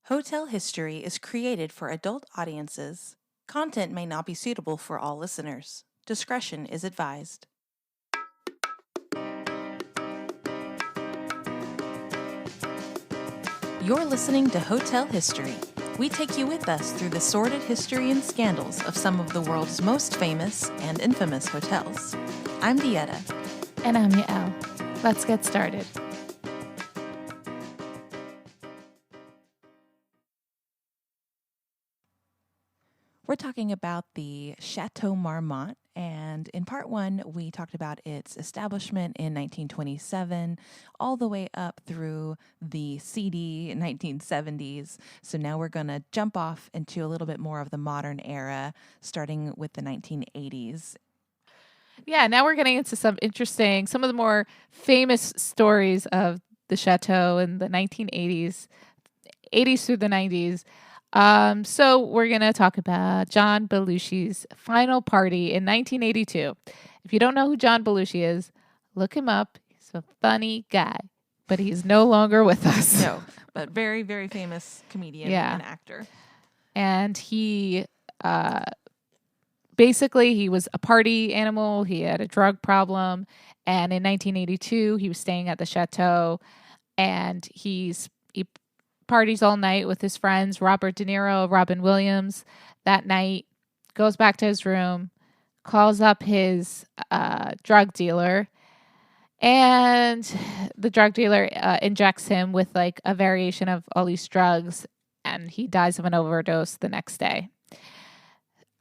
Hotel History is created for adult audiences. Content may not be suitable for all listeners. Discretion is advised. You're listening to Hotel History. We take you with us through the sordid history and scandals of some of the world's most famous and infamous hotels. I'm Dieta. And I'm Yael. Let's get started. We're talking about the Chateau Marmont, and in part one, we talked about its establishment in 1927, all the way up through the seedy 1970s. So now we're going to jump off into a little bit more of the modern era, starting with the 1980s. Yeah, now we're getting into some of the more famous stories of the Chateau in the 1980s, 80s through the 90s. So we're going to talk about John Belushi's final party in 1982. If you don't know who John Belushi is, look him up. He's a funny guy, but he's no longer with us. No, but very, very famous comedian and actor. And he basically he was a party animal. He had a drug problem. And in 1982, he was staying at the Chateau, and he parties all night with his friends, Robert De Niro, Robin Williams. That night, goes back to his room, calls up his drug dealer, and the drug dealer injects him with like a variation of all these drugs, and he dies of an overdose the next day.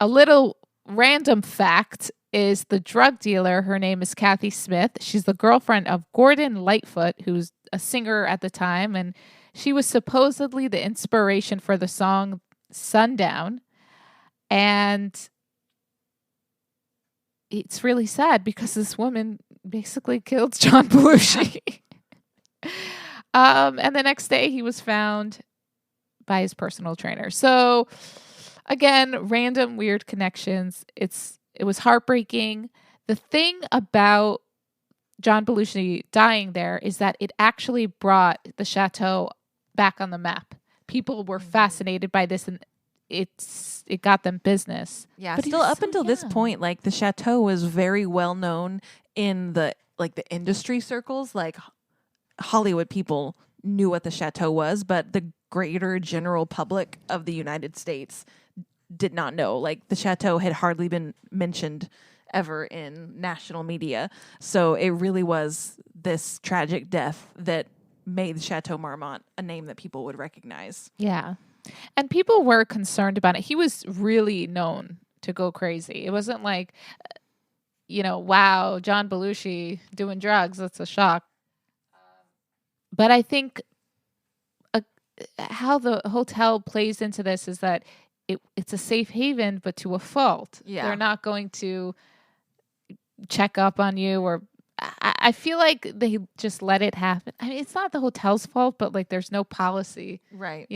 A little random fact is the drug dealer, her name is Kathy Smith. She's the girlfriend of Gordon Lightfoot, who's a singer at the time, and she was supposedly the inspiration for the song Sundown. And it's really sad because this woman basically killed John Belushi. And the next day he was found by his personal trainer. So again, random weird connections. It was heartbreaking. The thing about John Belushi dying there is that it actually brought the Chateau back on the map. People were fascinated by this, and it got them business. Yeah, but still up until this point, like the Chateau was very well known in the industry circles. Like Hollywood people knew what the Chateau was, but the greater general public of the United States did not know. Like the Chateau had hardly been mentioned ever in national media. So it really was this tragic death that made Chateau Marmont a name that people would recognize. Yeah. And people were concerned about it. He was really known to go crazy. It wasn't like, wow, John Belushi doing drugs. That's a shock. But I think how the hotel plays into this is that it's a safe haven, but to a fault. Yeah. They're not going to check up on you, or I feel like they just let it happen. I mean, it's not the hotel's fault, but like there's no policy. Right.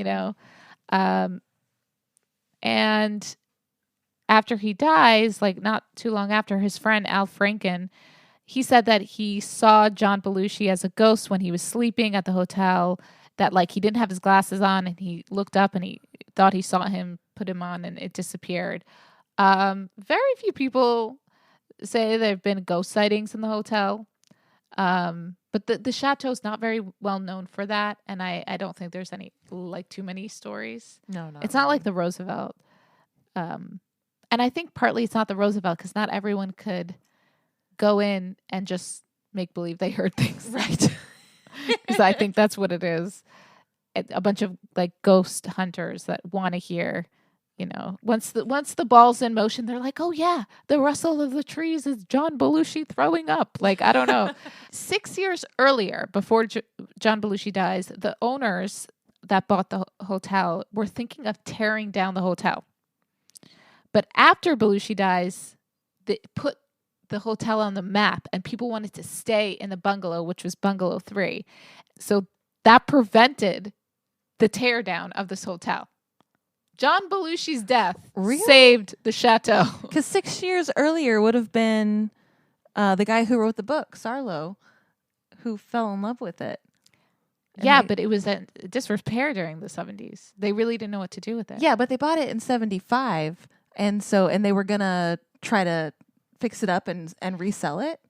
And after he dies, like not too long after, his friend Al Franken, he said that he saw John Belushi as a ghost when he was sleeping at the hotel, that like he didn't have his glasses on, and he looked up and he thought he saw him, put him on, and it disappeared. Very few people say there have been ghost sightings in the hotel. But the Chateau is not very well known for that, and I don't think there's any too many stories. No, it's not like the Roosevelt. And I think partly it's not the Roosevelt because not everyone could go in and just make believe they heard things. Right. Because I think that's what it is. A bunch of like ghost hunters that want to hear, once the ball's in motion, they're like, oh yeah, the rustle of the trees is John Belushi throwing up. Like, I don't know. 6 years earlier, before John Belushi dies, the owners that bought the hotel were thinking of tearing down the hotel. But after Belushi dies, they put the hotel on the map, and people wanted to stay in the bungalow, which was Bungalow 3. So that prevented the teardown of this hotel. John Belushi's death saved the Chateau. Because 6 years earlier would have been the guy who wrote the book, Sarlo, who fell in love with it. Yeah, but it was in disrepair during the 70s. They really didn't know what to do with it. Yeah, but they bought it in 75. And they were going to try to fix it up and resell it.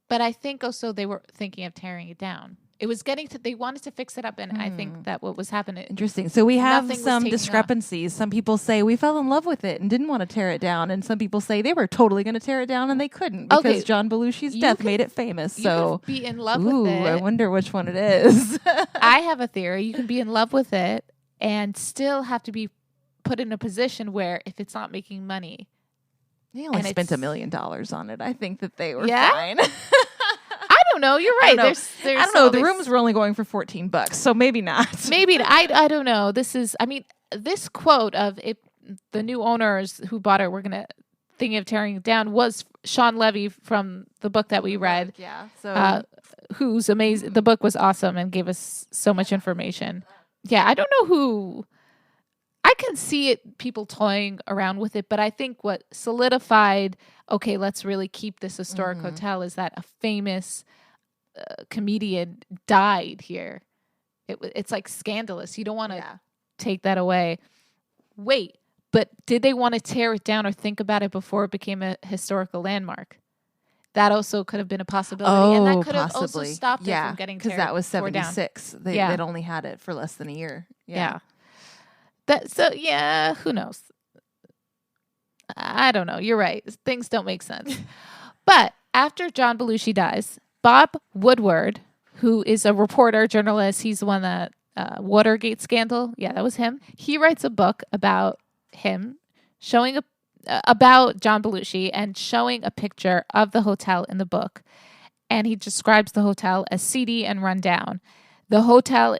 But I think also they were thinking of tearing it down. It was they wanted to fix it up, and I think that what was happening. Interesting. So we have nothing was some taking discrepancies. Some people say we fell in love with it and didn't want to tear it down, and some people say they were totally going to tear it down and they couldn't because John Belushi's death made it famous. You So could be in love with it. I wonder which one it is. I have a theory. You can be in love with it and still have to be put in a position where if it's not making money. They only spent $1 million on it. I think that they were Yeah? fine. I don't know. You're right. I don't know. The rooms were only going for $14, so maybe not. Maybe I don't know. This quote of it, the new owners who bought it were gonna thinking of tearing it down was Sean Levy from the book that we read. Yeah. So who's amazing. The book was awesome and gave us so much information. Yeah, I don't know who. I can see it, people toying around with it, but I think what solidified, okay, let's really keep this historic hotel is that a famous comedian died here. It's like scandalous. You don't want to take that away. Wait, but did they want to tear it down or think about it before it became a historical landmark? That also could have been a possibility. And that could have also stopped it from getting torn down. Because that was 76. They'd only had it for less than a year. Yeah. Who knows? I don't know. You're right. Things don't make sense. But after John Belushi dies, Bob Woodward, who is a reporter, journalist, he's the one that Watergate scandal. Yeah, that was him. He writes a book about him, showing about John Belushi and showing a picture of the hotel in the book. And he describes the hotel as seedy and run down. The hotel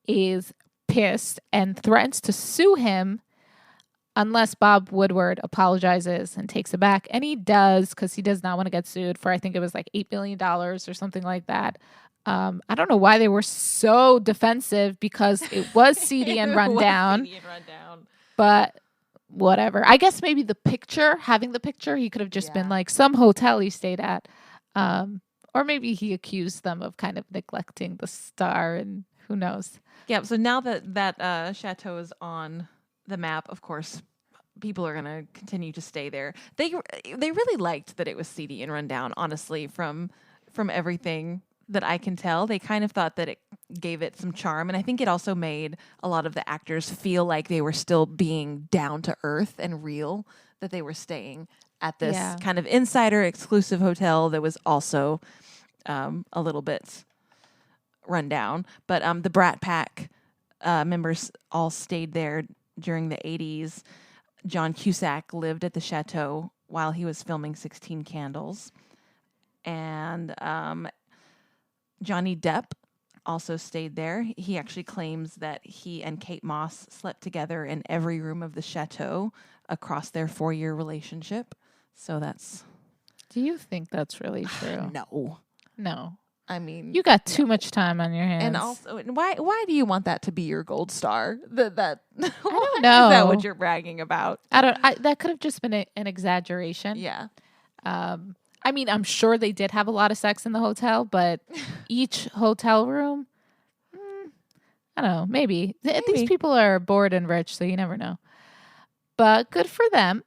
is pissed and threatens to sue him unless Bob Woodward apologizes and takes it back. And he does, because he does not want to get sued for, I think it was like $8 million or something like that. I don't know why they were so defensive, because it was seedy and run down. But whatever. I guess maybe having the picture, he could have just been like some hotel he stayed at. Or maybe he accused them of kind of neglecting the star, and who knows. Yeah, so now that chateau is on the map, of course, people are going to continue to stay there. They really liked that it was seedy and run down, honestly, from everything that I can tell. They kind of thought that it gave it some charm, and I think it also made a lot of the actors feel like they were still being down to earth and real, that they were staying at this kind of insider exclusive hotel that was also a little bit run down. But the Brat Pack members all stayed there during the 80s. John Cusack lived at the chateau while he was filming 16 Candles. And Johnny Depp also stayed there. He actually claims that he and Kate Moss slept together in every room of the chateau across their 4-year relationship. So that's... Do you think that's really true? No. I mean, you got too much time on your hands. And also, why do you want that to be your gold star? I don't know. Is that what you're bragging about? That could have just been an exaggeration. Yeah. I mean, I'm sure they did have a lot of sex in the hotel, but each hotel room, I don't know, maybe. These people are bored and rich, so you never know. But good for them.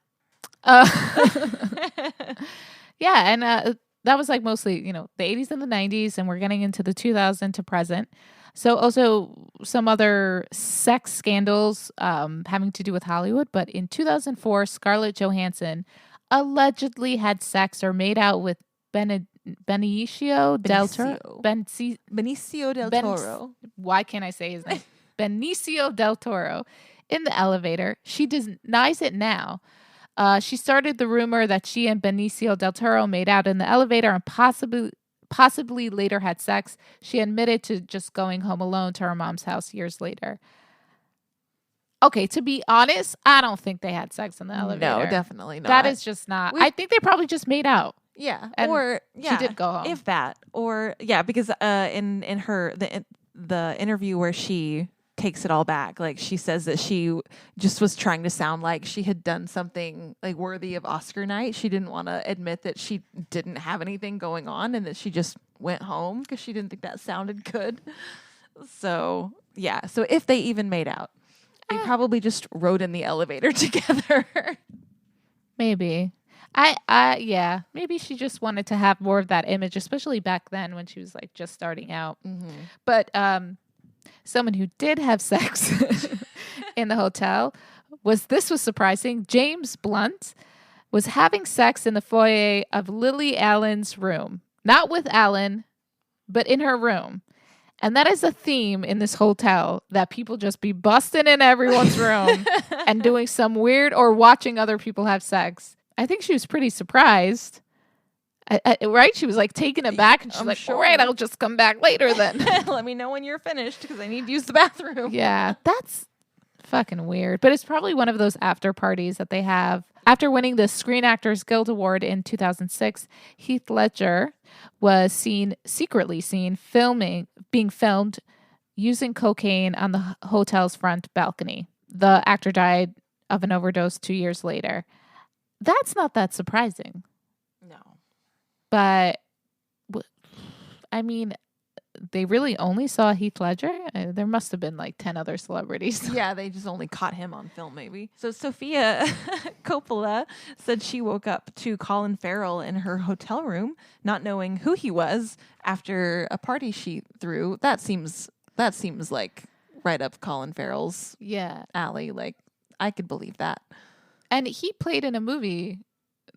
Yeah, and that was like mostly, the 80s and the 90s, and we're getting into the 2000 to present. So also some other sex scandals having to do with Hollywood. But in 2004, Scarlett Johansson allegedly had sex or made out with Benicio del Toro. Benicio del Toro. Why can't I say his name? Benicio del Toro in the elevator. She denies it now. She started the rumor that she and Benicio del Toro made out in the elevator and possibly later had sex. She admitted to just going home alone to her mom's house years later. Okay, to be honest, I don't think they had sex in the elevator. No, definitely not. That is just not. I think they probably just made out. Yeah, she did go home. If that, because in the interview where she takes it all back, like she says that she just was trying to sound like she had done something like worthy of Oscar night. She didn't want to admit that she didn't have anything going on and that she just went home because she didn't think that sounded good. So, yeah. So if they even made out, they probably just rode in the elevator together. Maybe. Yeah, maybe she just wanted to have more of that image, especially back then when she was like just starting out. But someone who did have sex in the hotel was surprising. James Blunt was having sex in the foyer of Lily Allen's room, not with Allen, but in her room. And that is a theme in this hotel, that people just be busting in everyone's room and doing some weird or watching other people have sex. I think she was pretty surprised. Right? She was like taken aback, and she's like, sure. all right, I'll just come back later then. Let me know when you're finished because I need to use the bathroom. Yeah, that's fucking weird. But it's probably one of those after parties that they have. After winning the Screen Actors Guild Award in 2006, Heath Ledger was secretly seen being filmed using cocaine on the hotel's front balcony. The actor died of an overdose 2 years later. That's not that surprising. No. But, I mean, they really only saw Heath Ledger? There must have been like 10 other celebrities. Yeah, they just only caught him on film, maybe. So Sofia Coppola said she woke up to Colin Farrell in her hotel room, not knowing who he was, after a party she threw. That seems like right up Colin Farrell's alley. Like, I could believe that. And he played in a movie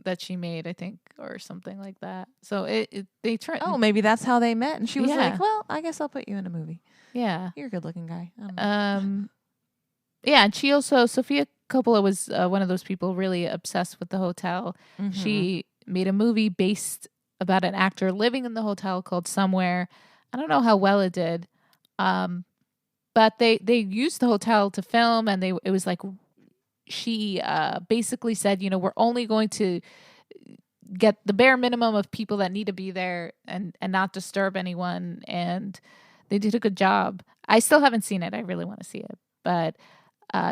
that she made, I think, or something like that. So they tried. Oh, maybe that's how they met. And she was Yeah. like, well, I guess I'll put you in a movie. Yeah. You're a good looking guy. I don't know. Yeah. And she also, Sofia Coppola was one of those people really obsessed with the hotel. She made a movie based about an actor living in the hotel called Somewhere. I don't know how well it did. But they used the hotel to film, and it was like, she basically said, we're only going to get the bare minimum of people that need to be there and not disturb anyone. And they did a good job. I still haven't seen it. I really want to see it. But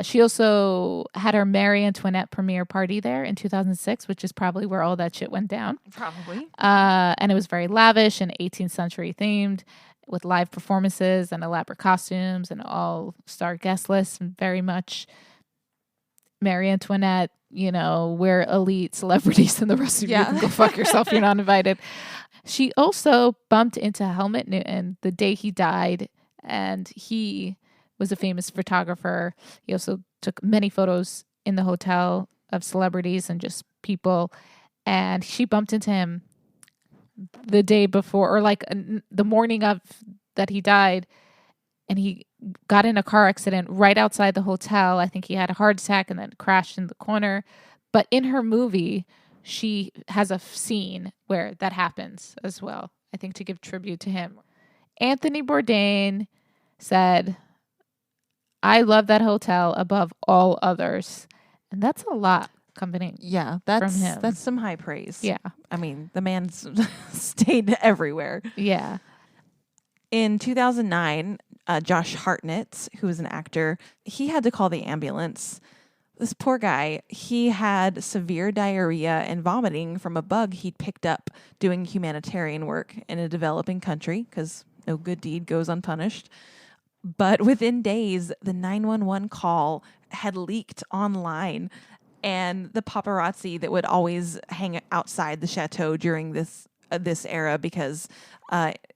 she also had her Marie Antoinette premiere party there in 2006, which is probably where all that shit went down. Probably. And it was very lavish and 18th century themed, with live performances and elaborate costumes and all-star guest lists, and very much Marie Antoinette, we're elite celebrities and the rest of you can go fuck yourself. You're not invited. She also bumped into Helmut Newton the day he died, and he was a famous photographer. He also took many photos in the hotel of celebrities and just people, and she bumped into him the day before, or like the morning of that he died, and he got in a car accident right outside the hotel. I think he had a heart attack and then crashed in the corner. But in her movie, she has a scene where that happens as well, I think, to give tribute to him. Anthony Bourdain said, I love that hotel above all others. And that's a lot coming from him. That's some high praise. Yeah. I mean, the man's stayed everywhere. Yeah. In 2009, Josh Hartnett, who was an actor, he had to call the ambulance. This poor guy, he had severe diarrhea and vomiting from a bug he'd picked up doing humanitarian work in a developing country, because no good deed goes unpunished. But within days, the 911 call had leaked online, and the paparazzi that would always hang outside the chateau during this era, because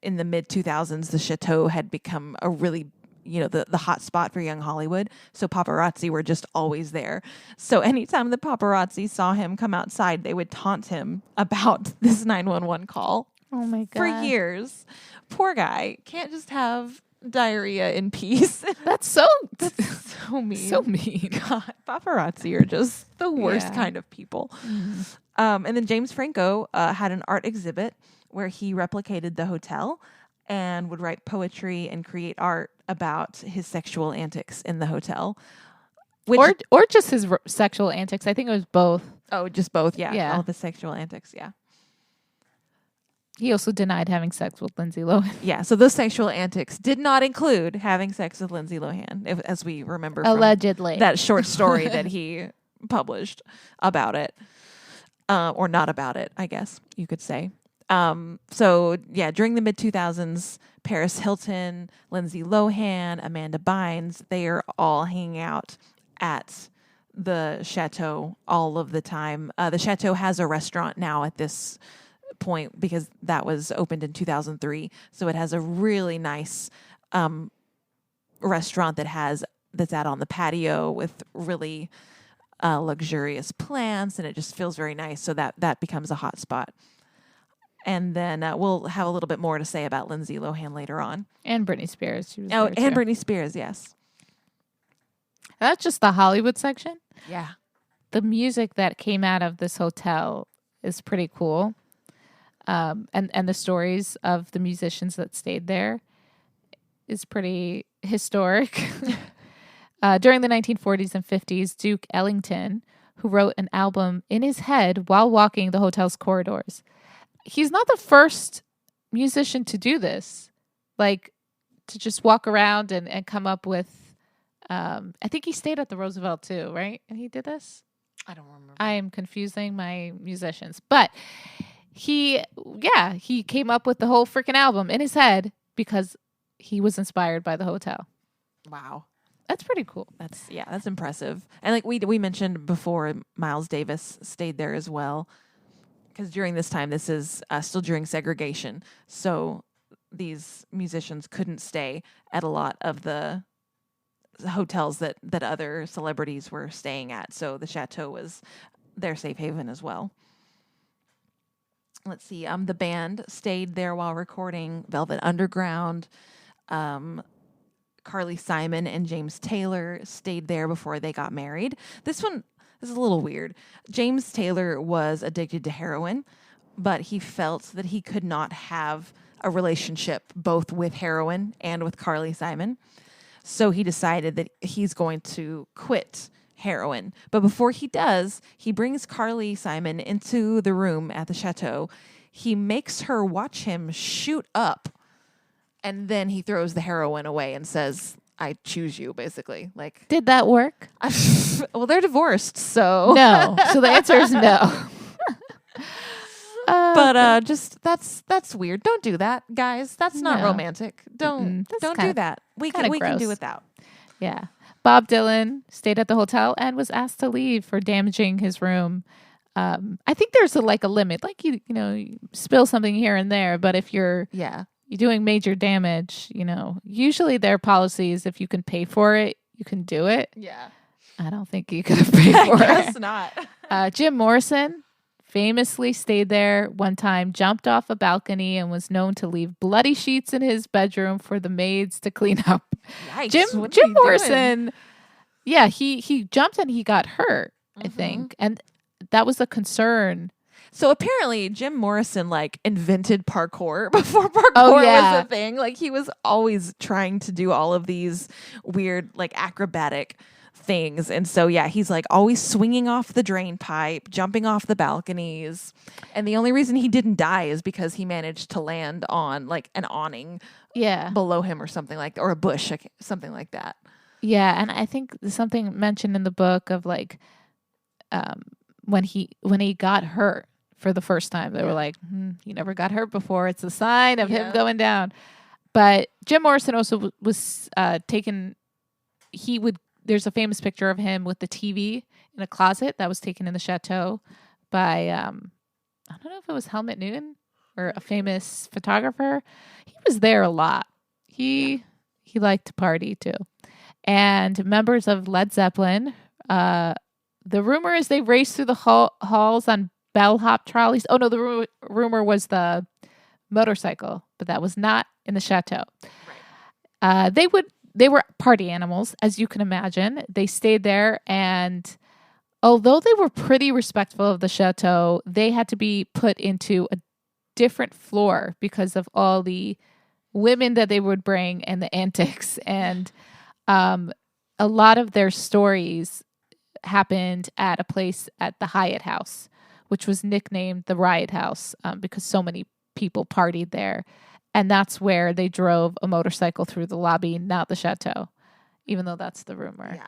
in the mid 2000s, the chateau had become a really, the hot spot for young Hollywood. So paparazzi were just always there. So anytime the paparazzi saw him come outside, they would taunt him about this 911 call. Oh my God. For years. Poor guy. Can't just have diarrhea in peace. That's so mean. So mean. God, paparazzi are just the worst kind of people. And then James Franco had an art exhibit where he replicated the hotel and would write poetry and create art about his sexual antics in the hotel. Or just his sexual antics. I think it was both. Oh, just both. Yeah. Yeah. All the sexual antics. Yeah. He also denied having sex with Lindsay Lohan. Yeah. So those sexual antics did not include having sex with Lindsay Lohan, as we remember from allegedly that short story that he published about it. Or not about it, I guess you could say. So yeah, during the mid 2000s, Paris Hilton, Lindsay Lohan, Amanda Bynes, they are all hanging out at the chateau all of the time. The chateau has a restaurant now at this point because that was opened in 2003. So it has a really nice restaurant that's out on the patio with really luxurious plants, and it just feels very nice. So that becomes a hot spot. And then we'll have a little bit more to say about Lindsay Lohan later on. And Britney Spears. She was Oh, there and too. Britney Spears, yes. That's just the Hollywood section. Yeah. The music that came out of this hotel is pretty cool. And the stories of the musicians that stayed there is pretty historic. During the 1940s and 50s, Duke Ellington, who wrote an album in his head while walking the hotel's corridors. He's not the first musician to do this, like to just walk around and come up with. I think he stayed at the Roosevelt too, right? And he did this. I don't remember. I am confusing my musicians, but he came up with the whole freaking album in his head because he was inspired by the hotel. Wow. That's pretty cool. That's impressive. And like we mentioned before, Miles Davis stayed there as well. Because during this time, this is still during segregation. So these musicians couldn't stay at a lot of the hotels that other celebrities were staying at. So the chateau was their safe haven as well. Let's see. The band stayed there while recording Velvet Underground. Carly Simon and James Taylor stayed there before they got married. This is a little weird. James Taylor was addicted to heroin, but he felt that he could not have a relationship both with heroin and with Carly Simon. So he decided that he's going to quit heroin. But before he does, he brings Carly Simon into the room at the chateau. He makes her watch him shoot up, and then he throws the heroin away and says, I choose you, basically. Like, Did that work? well, they're divorced, so No. So the answer is no. But just that's weird. Don't do that, guys. That's not No. romantic. Don't do that. We can do gross. without. Yeah. Bob Dylan stayed at the hotel and was asked to leave for damaging his room. I think there's a limit. Like you spill something here and there, but if you're doing major damage, usually their policy is if you can pay for it, you can do it. Yeah. I don't think you could have paid for it. I guess not. Jim Morrison famously stayed there one time, jumped off a balcony, and was known to leave bloody sheets in his bedroom for the maids to clean up. Yikes, Jim Morrison, he jumped and he got hurt, I think. And that was a concern. So apparently Jim Morrison invented parkour before parkour was a thing. Like he was always trying to do all of these weird acrobatic things. And so he's always swinging off the drain pipe, jumping off the balconies. And the only reason he didn't die is because he managed to land on an awning below him or something or a bush, something like that. Yeah, and I think there's something mentioned in the book of when he got hurt for the first time, they were like, he never got hurt before. It's a sign of him going down. But Jim Morrison also was taken. There's a famous picture of him with the TV in a closet that was taken in the chateau by I don't know if it was Helmut Newton or a famous photographer. He was there a lot. He liked to party too. And members of Led Zeppelin, the rumor is they raced through the halls on bellhop trolleys. Oh no, the rumor was the motorcycle, but that was not in the chateau. Right. They were party animals, as you can imagine. They stayed there, and although they were pretty respectful of the chateau, they had to be put into a different floor because of all the women that they would bring and the antics. And a lot of their stories happened at a place at the Hyatt House, which was nicknamed the Riot House because so many people partied there. And that's where they drove a motorcycle through the lobby, not the chateau, even though that's the rumor. Yeah.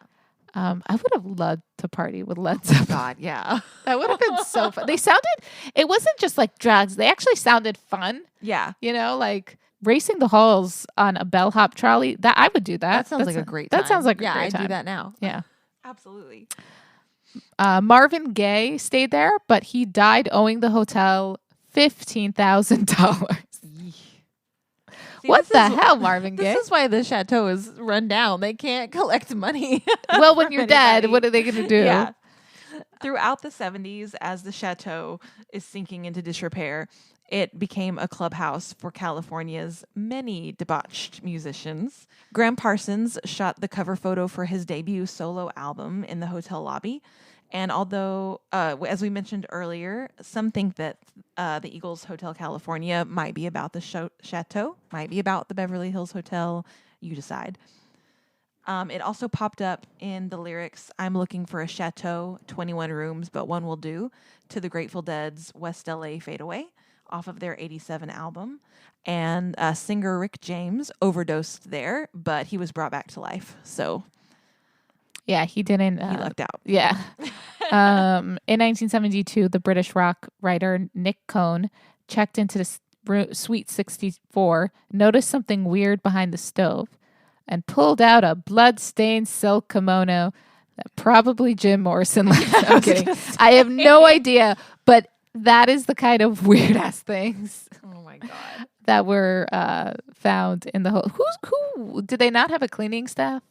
I would have loved to party with Led Zeppelin. God, yeah. That would have been so fun. It wasn't just like drugs. They actually sounded fun. Yeah. Like racing the halls on a bellhop trolley. That I would do that. That sounds like a great time. That sounds like a yeah, great I'd time. do that now. Yeah. Absolutely. Marvin Gaye stayed there, but he died owing the hotel $15,000. What the hell, Marvin Gaye? This is why the chateau is run down. They can't collect money. Well, when you're dead, what are they going to do? Yeah. Throughout the 70s, as the chateau is sinking into disrepair, it became a clubhouse for California's many debauched musicians. Graham Parsons shot the cover photo for his debut solo album in the hotel lobby. And although, as we mentioned earlier, some think that the Eagles Hotel California might be about the chateau, might be about the Beverly Hills Hotel. You decide. It also popped up in the lyrics, "I'm looking for a chateau, 21 rooms, but one will do," to the Grateful Dead's West LA Fade Away off of their 87 album. And singer Rick James overdosed there, but he was brought back to life. So yeah, he didn't. He lucked out. Yeah. In 1972, the British rock writer Nick Cone checked into the Suite 64, noticed something weird behind the stove, and pulled out a blood-stained silk kimono that probably Jim Morrison left. I'm kidding. I have no idea, but that is the kind of weird-ass things. Oh, my God. That were found in the whole. Who did they not have a cleaning staff?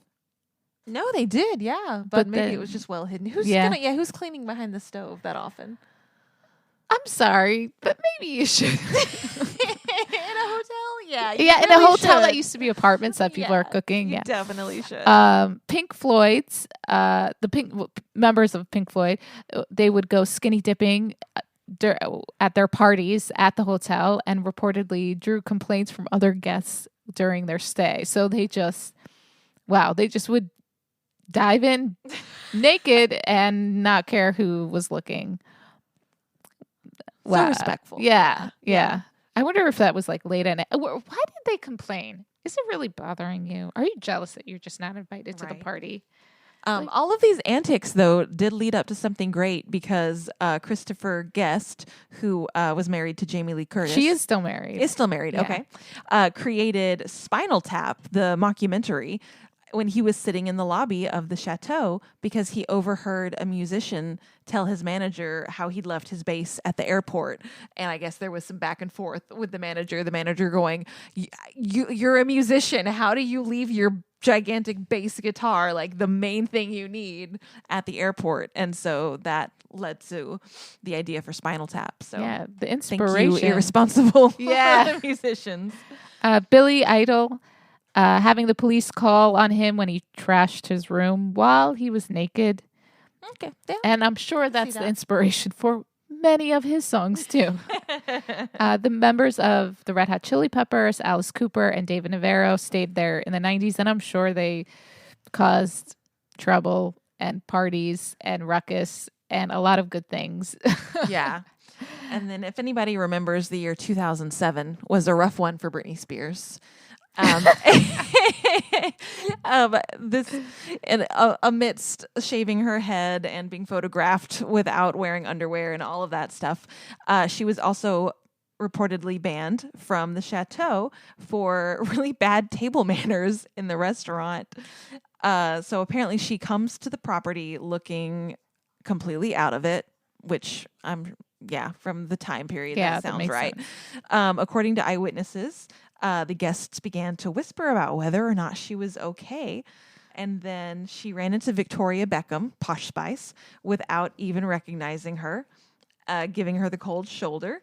No, they did, yeah. But maybe it was just well hidden. Who's cleaning behind the stove that often? I'm sorry, but maybe you should. In a hotel? Yeah. Yeah, in a hotel that used to be apartments that people are cooking. You definitely should. Pink Floyd's, members of Pink Floyd, they would go skinny dipping at their parties at the hotel and reportedly drew complaints from other guests during their stay. So they just would dive in naked and not care who was looking. Wow. So respectful. Yeah. I wonder if that was like late at night. Why did they complain? Is it really bothering you? Are you jealous that you're just not invited to the party? All of these antics, though, did lead up to something great because Christopher Guest, who was married to Jamie Lee Curtis. She is still married. Yeah. Okay. Created Spinal Tap, the mockumentary, when he was sitting in the lobby of the chateau because he overheard a musician tell his manager how he'd left his bass at the airport. And I guess there was some back and forth with the manager going, you're a musician. How do you leave your gigantic bass guitar, like the main thing you need, at the airport? And so that led to the idea for Spinal Tap. So yeah, the inspiration. Thank you, irresponsible musicians. Billy Idol, having the police call on him when he trashed his room while he was naked. Okay. Yeah. And I'm sure that's the inspiration for many of his songs, too. The members of the Red Hot Chili Peppers, Alice Cooper, and David Navarro stayed there in the 90s, and I'm sure they caused trouble and parties and ruckus and a lot of good things. Yeah. And then if anybody remembers, the year 2007 was a rough one for Britney Spears. Amidst shaving her head and being photographed without wearing underwear and all of that stuff, she was also reportedly banned from the chateau for really bad table manners in the restaurant. So apparently she comes to the property looking completely out of it, which from the time period, that sounds right. According to eyewitnesses, the guests began to whisper about whether or not she was okay. And then she ran into Victoria Beckham, Posh Spice, without even recognizing her, giving her the cold shoulder.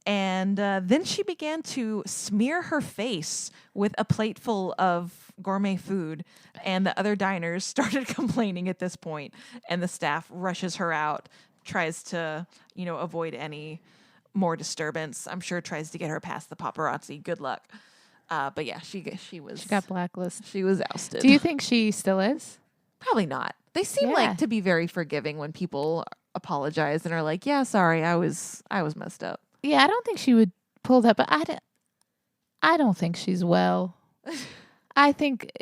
And then she began to smear her face with a plateful of gourmet food. And the other diners started complaining at this point. And the staff rushes her out, tries to, avoid any more disturbance. I'm sure tries to get her past the paparazzi. Good luck. But yeah, she got blacklisted. She was ousted. Do you think she still is? Probably not. They seem like to be very forgiving when people apologize and are like, "Yeah, sorry, I was messed up." Yeah, I don't think she would pull that, but I don't think she's well. I think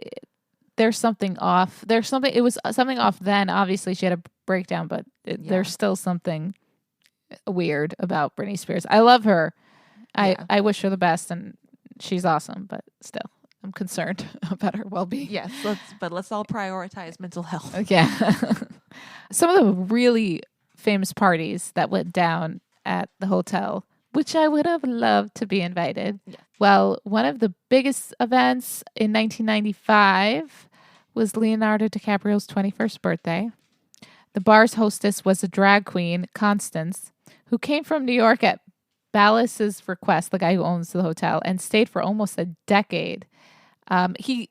there's something off. There's something. It was something off then. Obviously, she had a breakdown, but there's still something weird about Britney Spears. I love her. I wish her the best, and she's awesome. But still, I'm concerned about her well-being. Yes, let's all prioritize mental health. Yeah. Some of the really famous parties that went down at the hotel, which I would have loved to be invited. Yeah. Well, one of the biggest events in 1995 was Leonardo DiCaprio's 21st birthday. The bar's hostess was a drag queen, Constance, who came from New York at Ballas's request, the guy who owns the hotel, and stayed for almost a decade.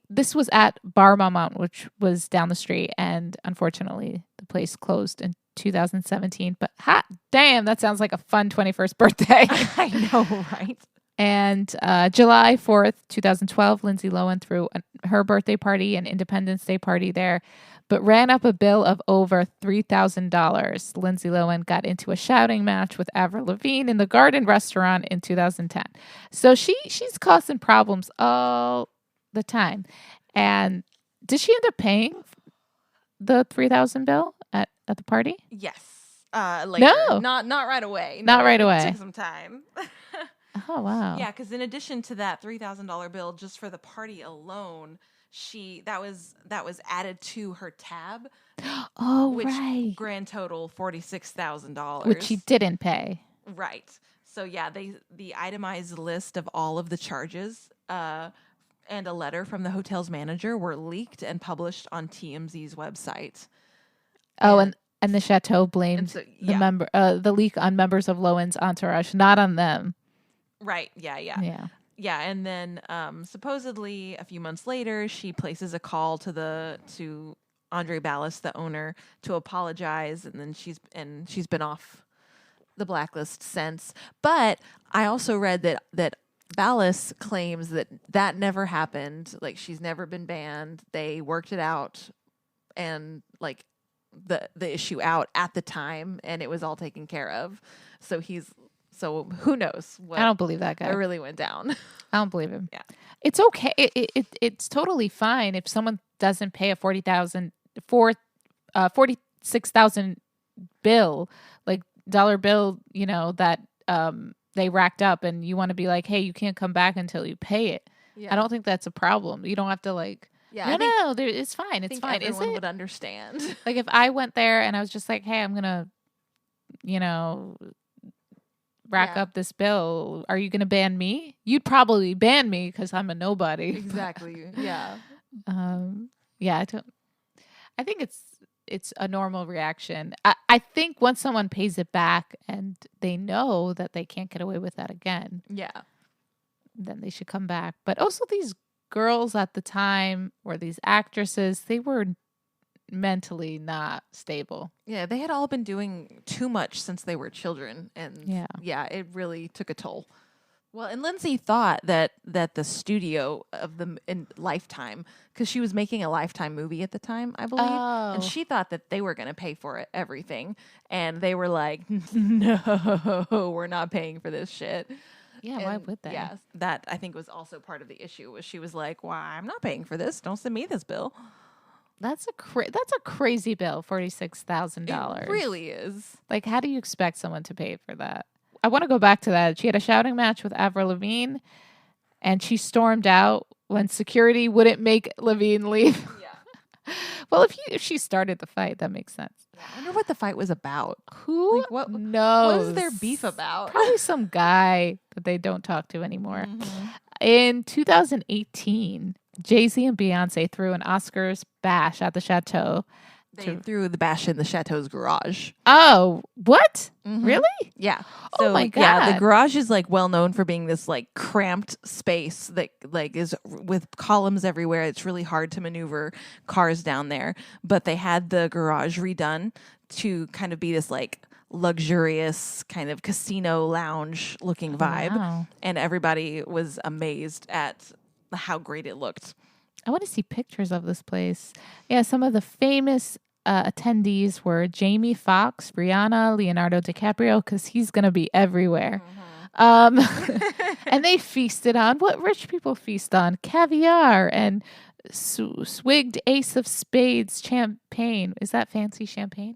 This was at Bar Marmont, which was down the street, and unfortunately, the place closed in 2017. But hot damn, that sounds like a fun 21st birthday. I know, right? And July 4th, 2012, Lindsay Lohan threw her birthday party and Independence Day party there, but ran up a bill of over $3,000. Lindsay Lohan got into a shouting match with Avril Lavigne in the Garden restaurant in 2010. So she's causing problems all the time. And did she end up paying the $3,000 bill at the party? Yes. Later. No. Not right away. Not right away. It took some time. Oh, wow. Yeah, because in addition to that $3,000 bill just for the party alone, that was added to her tab. Oh, which right. Grand total $46,000, which she didn't pay. Right. So yeah, the itemized list of all of the charges and a letter from the hotel's manager were leaked and published on TMZ's website. Oh, and the Chateau blamed the leak on members of Lohan's entourage, not on them. Right. Yeah. And then supposedly a few months later, she places a call to Andre Ballas, the owner, to apologize, and then she's been off the blacklist since. But I also read that Ballas claims that never happened. Like, she's never been banned. They worked it out and like the issue out at the time, and it was all taken care of. So who knows what I don't believe that guy. It really went down. I don't believe him. Yeah. It's okay. It's totally fine if someone doesn't pay a $46,000 bill, like dollar bill, that they racked up, and you want to be like, hey, you can't come back until you pay it. Yeah. I don't think that's a problem. You don't have to like. Yeah, it's fine. It's fine. Everyone would understand. Like if I went there and I was just like, hey, I'm gonna, rack up this bill. Are you going to ban me? You'd probably ban me because I'm a nobody. Exactly. Yeah. Yeah. I think it's a normal reaction. I think once someone pays it back and they know that they can't get away with that again. Yeah. Then they should come back. But also these girls at the time, or these actresses, they were mentally not stable. Yeah, they had all been doing too much since they were children, and it really took a toll. Well, and Lindsay thought that the studio of the in Lifetime, because she was making a Lifetime movie at the time, I believe, and she thought that they were going to pay for it, everything, and they were like, "No, we're not paying for this shit." Yeah, and why would they? Yeah, that I think was also part of the issue. Was she was like, "Why, I'm not paying for this. Don't send me this bill." That's a crazy bill, $46,000. It really is. Like, how do you expect someone to pay for that? I want to go back to that. She had a shouting match with Avril Lavigne, and she stormed out when security wouldn't make Lavigne leave. Yeah. Well, if she started the fight, that makes sense. I wonder what the fight was about. Who knows? What was their beef about? Probably some guy that they don't talk to anymore. Mm-hmm. In 2018, Jay-Z and Beyonce threw an Oscars bash at the Chateau. They threw the bash in the Chateau's garage. Oh, what? Mm-hmm. Really? Yeah. So, oh my God. Yeah, the garage is like well known for being this like cramped space that like is with columns everywhere. It's really hard to maneuver cars down there. But they had the garage redone to kind of be this like luxurious kind of casino lounge looking vibe. Wow. And everybody was amazed at how great it looked. I want to see pictures of this place. Yeah, some of the famous attendees were Jamie Foxx, Rihanna, Leonardo DiCaprio, because he's going to be everywhere. Mm-hmm. And they feasted on what rich people feast on: caviar and Swigged Ace of Spades champagne. Is that fancy champagne?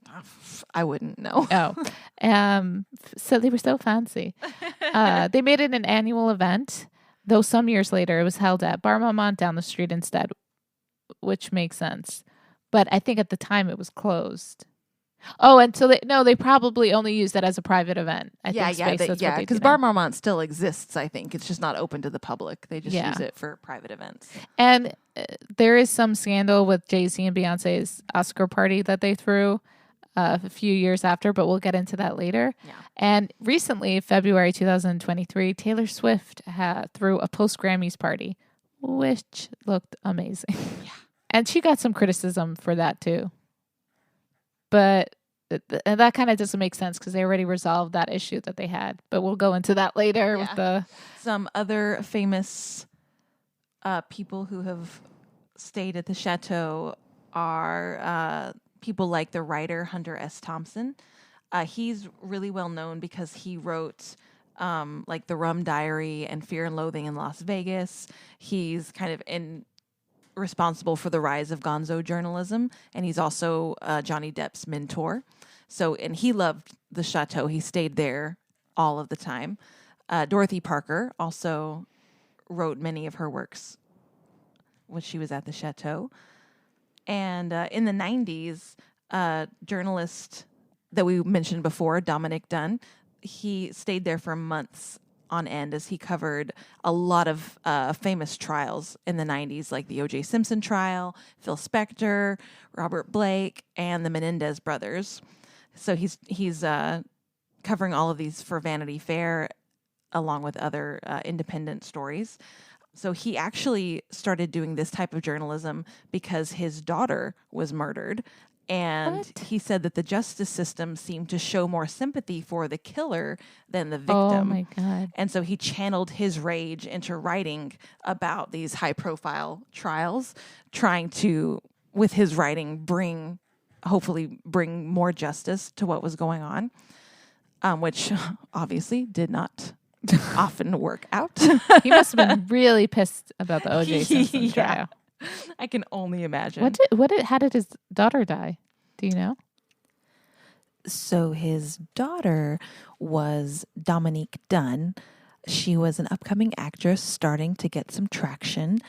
I wouldn't know. Oh, so they were so fancy. They made it an annual event, though some years later it was held at Bar Marmont down the street instead, which makes sense. But I think at the time it was closed. Oh, and so they probably only used it as a private event. I think that's what they because do Bar now. Marmont still exists. I think it's just not open to the public. They just Yeah. use it for private events. And there is some scandal with Jay-Z and Beyonce's Oscar party that they threw a few years after, but we'll get into that later. Yeah. And recently, February 2023, Taylor Swift threw a post-Grammys party, which looked amazing. Yeah. And she got some criticism for that too. But that kind of doesn't make sense because they already resolved that issue that they had. But we'll go into that later with some other famous people who have stayed at the chateau are people like the writer Hunter S. Thompson. He's really well known because he wrote like The Rum Diary and Fear and Loathing in Las Vegas. He's kind of responsible for the rise of gonzo journalism, and he's also Johnny Depp's mentor. So, and he loved the chateau. He stayed there all of the time. Dorothy Parker also wrote many of her works when she was at the chateau. And in the 90s, journalist that we mentioned before, Dominic Dunn, he stayed there for months on end as he covered a lot of famous trials in the 90s, like the O.J. Simpson trial, Phil Spector, Robert Blake, and the Menendez brothers. So he's covering all of these for Vanity Fair, along with other independent stories. So he actually started doing this type of journalism because his daughter was murdered. And he said that the justice system seemed to show more sympathy for the killer than the victim. Oh, my God. And so he channeled his rage into writing about these high-profile trials, trying to, with his writing, hopefully bring more justice to what was going on, which obviously did not often work out. He must have been really pissed about the O.J. Simpson trial. I can only imagine. How did his daughter die? Do you know? So his daughter was Dominique Dunn. She was an upcoming actress starting to get some traction,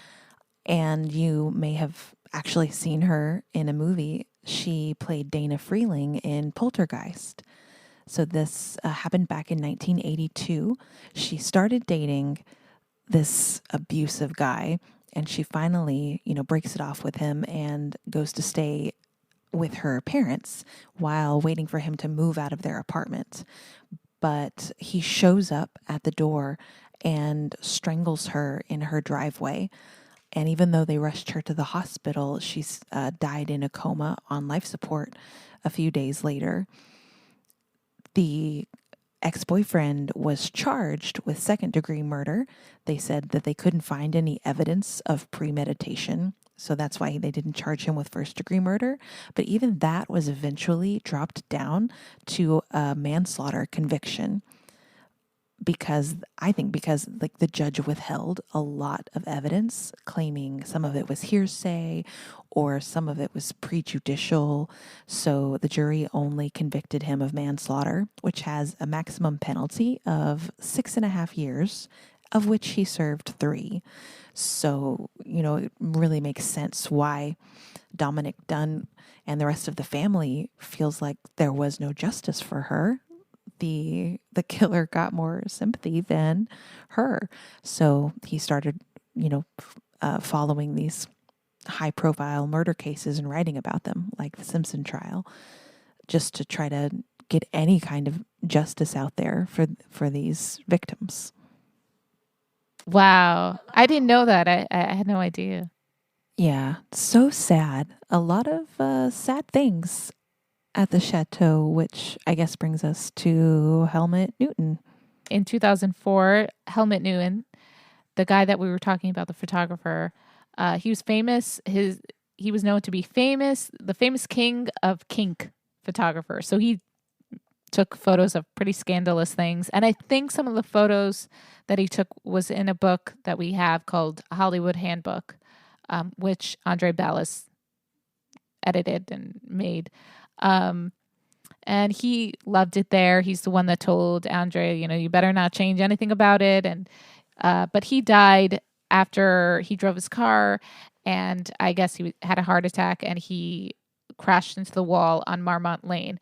and you may have actually seen her in a movie. She played Dana Freeling in Poltergeist. So this happened back in 1982. She started dating this abusive guy, and she finally, breaks it off with him and goes to stay with her parents while waiting for him to move out of their apartment. But he shows up at the door and strangles her in her driveway. And even though they rushed her to the hospital, she's died in a coma on life support a few days later. The ex-boyfriend was charged with second-degree murder. They said that they couldn't find any evidence of premeditation, so that's why they didn't charge him with first-degree murder. But even that was eventually dropped down to a manslaughter conviction because like the judge withheld a lot of evidence, claiming some of it was hearsay or some of it was prejudicial. So the jury only convicted him of manslaughter, which has a maximum penalty of 6.5 years, of which he served 3. So, it really makes sense why Dominic Dunn and the rest of the family feels like there was no justice for her. The killer got more sympathy than her. So he started, following these high-profile murder cases and writing about them, like the Simpson trial, just to try to get any kind of justice out there for these victims. Wow. I didn't know that. I had no idea. Yeah, so sad. A lot of sad things at the chateau, which I guess brings us to Helmut Newton. In 2004, Helmut Newton, the guy that we were talking about, the photographer, he was famous. He was known to be the famous king of kink photographer. So he took photos of pretty scandalous things. And I think some of the photos that he took was in a book that we have called Hollywood Handbook. which Andre Ballas edited and made. And he loved it there. He's the one that told Andre, you better not change anything about it. And but he died after he drove his car, and I guess he had a heart attack, and he crashed into the wall on Marmont Lane.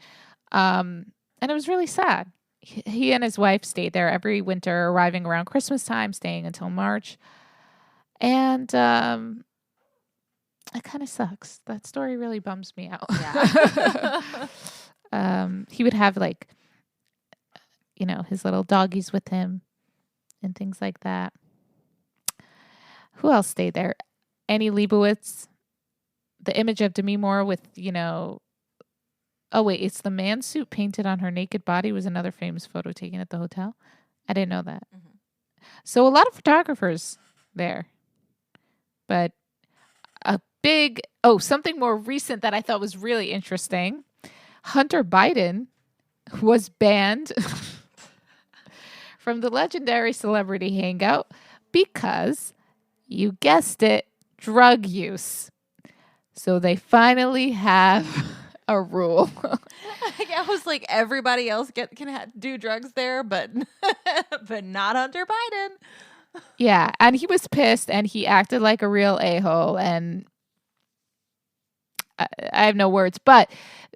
And it was really sad. He and his wife stayed there every winter, arriving around Christmas time, staying until March. And it kind of sucks. That story really bums me out. Yeah. He would have his little doggies with him and things like that. Who else stayed there? Annie Leibovitz, the image of Demi Moore with, oh wait, it's the man suit painted on her naked body was another famous photo taken at the hotel. I didn't know that. Mm-hmm. So a lot of photographers there. But something more recent that I thought was really interesting. Hunter Biden was banned from the legendary celebrity hangout because, you guessed it, drug use. So they finally have a rule. I was like, everybody else can do drugs there, but but not Hunter Biden. Yeah, and he was pissed, and he acted like a real a-hole, and I have no words. But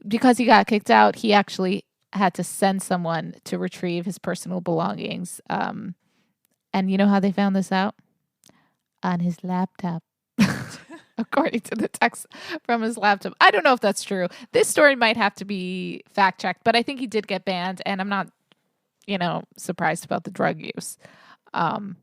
because he got kicked out, he actually had to send someone to retrieve his personal belongings. And you know how they found this out? On his laptop. According to the text from his laptop. I don't know if that's true. This story might have to be fact checked, but I think he did get banned, and I'm not, surprised about the drug use. Was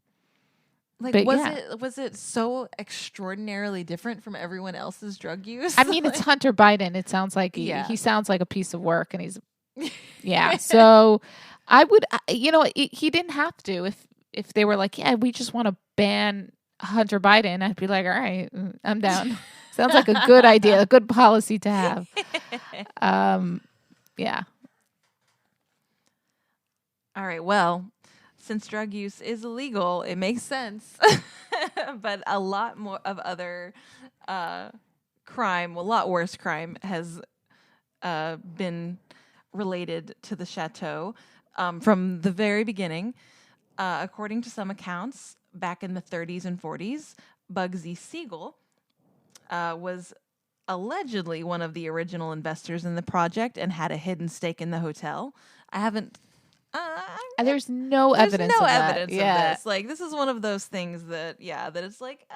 it so extraordinarily different from everyone else's drug use? I mean, it's Hunter Biden. It sounds like he sounds like a piece of work, and he's So I would, he didn't have to. If they were like, yeah, we just want to ban Hunter Biden, I'd be like, all right, I'm down. Sounds like a good idea, a good policy to have. Yeah. All right. Well, since drug use is illegal, it makes sense. But a lot more of other crime, a lot worse crime, has been related to the chateau from the very beginning. According to some accounts, back in the 30s and 40s, Bugsy Siegel was allegedly one of the original investors in the project and had a hidden stake in the hotel. I haven't... there's no evidence of of this. Like, this is one of those things that it's like,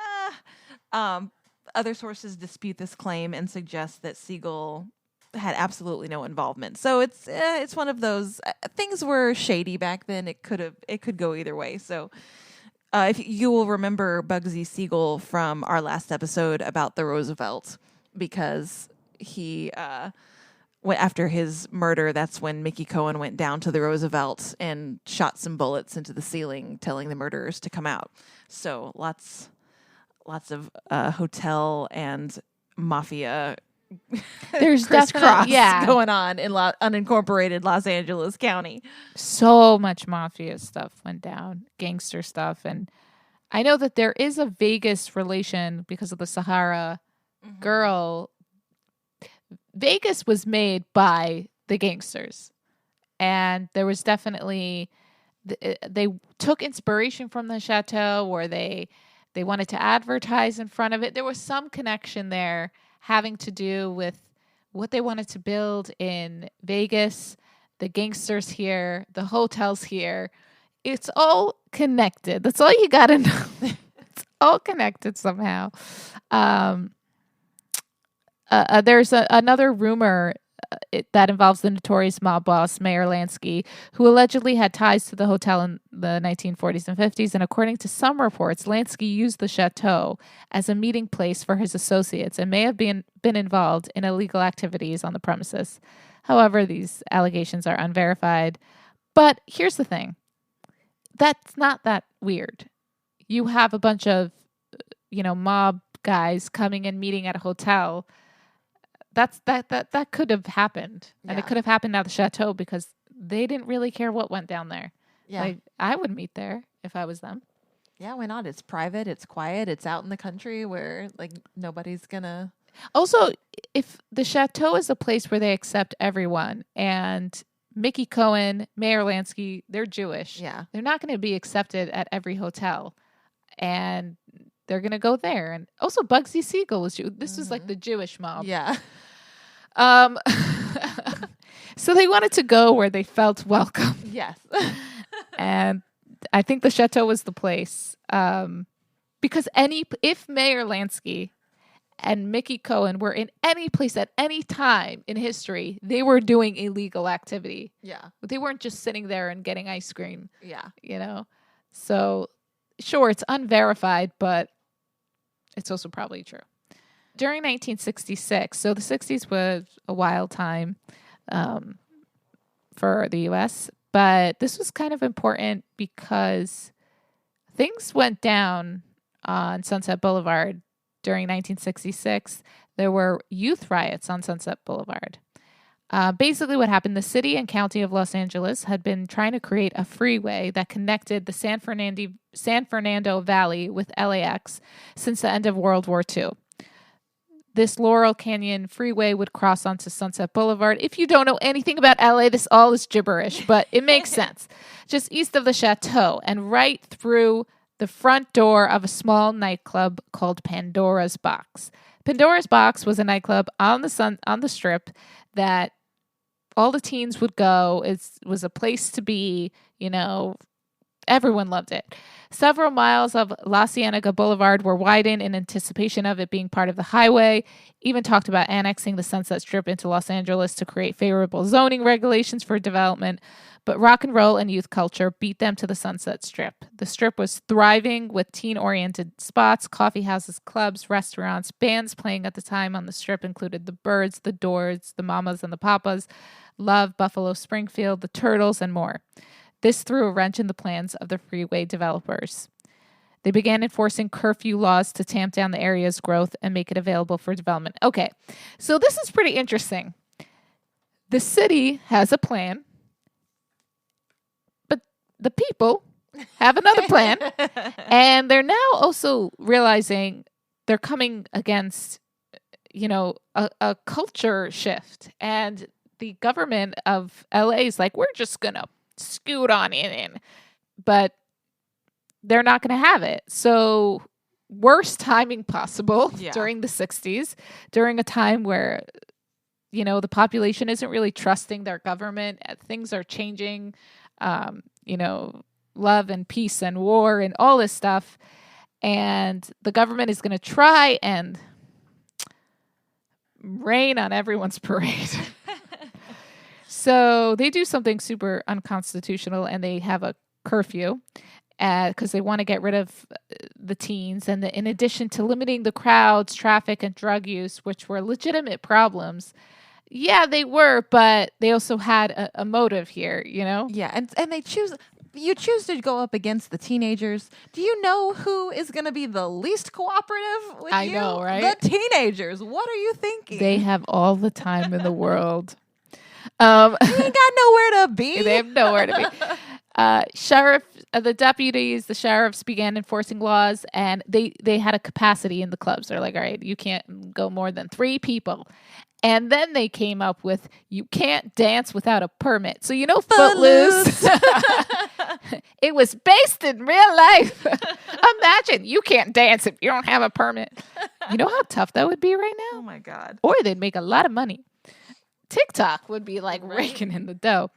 other sources dispute this claim and suggest that Siegel had absolutely no involvement. So it's one of those things were shady back then. It could go either way. So if you will remember Bugsy Siegel from our last episode about the Roosevelt, because he after his murder, that's when Mickey Cohen went down to the Roosevelt and shot some bullets into the ceiling, telling the murderers to come out. So lots of hotel and mafia. There's crisscross going on in unincorporated Los Angeles County. So much mafia stuff went down, gangster stuff, and I know that there is a Vegas relation because of the Sahara girl. Vegas was made by the gangsters, and there was definitely they took inspiration from the chateau, or they wanted to advertise in front of it. There was some connection there having to do with what they wanted to build in Vegas, the gangsters here, the hotels here. It's all connected. That's all you got to know. It's all connected somehow. There's another rumor that involves the notorious mob boss, Mayor Lansky, who allegedly had ties to the hotel in the 1940s and 50s. And according to some reports, Lansky used the chateau as a meeting place for his associates and may have been involved in illegal activities on the premises. However, these allegations are unverified. But here's the thing. That's not that weird. You have a bunch of, mob guys coming and meeting at a hotel. That could have happened. Yeah. And it could have happened at the chateau because they didn't really care what went down there. Yeah. Like, I would meet there if I was them. Yeah, why not? It's private, it's quiet, it's out in the country where like nobody's gonna. Also, if the chateau is a place where they accept everyone, and Mickey Cohen, Mayor Lansky, they're Jewish. Yeah. They're not going to be accepted at every hotel, and they're going to go there. And also, Bugsy Siegel was Jew. This was like the Jewish mob. Yeah. Um, so they wanted to go where they felt welcome. Yes. And I think the chateau was the place. Because if Mayor Lansky and Mickey Cohen were in any place at any time in history, they were doing illegal activity. Yeah. But they weren't just sitting there and getting ice cream. Yeah. You know? So, sure, it's unverified, but it's also probably true. During 1966, so the 60s was a wild time for the U.S., but this was kind of important because things went down on Sunset Boulevard during 1966. There were youth riots on Sunset Boulevard. Basically what happened, the city and county of Los Angeles had been trying to create a freeway that connected the San Fernando Valley with LAX since the end of World War II. This Laurel Canyon freeway would cross onto Sunset Boulevard. If you don't know anything about LA, this all is gibberish, but it makes sense. Just east of the Chateau and right through the front door of a small nightclub called Pandora's Box. Pandora's Box was a nightclub on the Strip that all the teens would go. It was a place to be, you know, everyone loved it. Several miles of La Cienega Boulevard were widened in anticipation of it being part of the highway. Even talked about annexing the Sunset Strip into Los Angeles to create favorable zoning regulations for development. But rock and roll and youth culture beat them to the Sunset Strip. The Strip was thriving with teen-oriented spots, coffee houses, clubs, restaurants. Bands playing at the time on the Strip included the Byrds, the Doors, the Mamas and the Papas, Love, Buffalo Springfield, the Turtles, and more. This threw a wrench in the plans of the freeway developers. They began enforcing curfew laws to tamp down the area's growth and make it available for development. Okay, so this is pretty interesting. The city has a plan, but the people have another plan. And they're now also realizing they're coming against, you know, a culture shift. And the government of LA is like, we're just going to scoot on in. But they're not going to have it. So worst timing possible during the 60s, during a time where, you know, the population isn't really trusting their government. Things are changing, you know, love and peace and war and all this stuff. And the government is going to try and rain on everyone's parade. So they do something super unconstitutional and they have a curfew because they want to get rid of the teens. And in addition to limiting the crowds, traffic, and drug use, which were legitimate problems, yeah, they were, but they also had a motive here, you know? Yeah, and you choose to go up against the teenagers. Do you know who is going to be the least cooperative with you? I know, right? The teenagers. What are you thinking? They have all the time in the world. They ain't got nowhere to be. They have nowhere to be. The deputies, the sheriffs began enforcing laws, and they had a capacity in the clubs. They're like, all right, you can't go more than 3 people. And then they came up with, you can't dance without a permit. So, you know, Footloose. It was based in real life. Imagine you can't dance if you don't have a permit. You know how tough that would be right now? Oh, my God. Or they'd make a lot of money. TikTok would be like raking in the dough.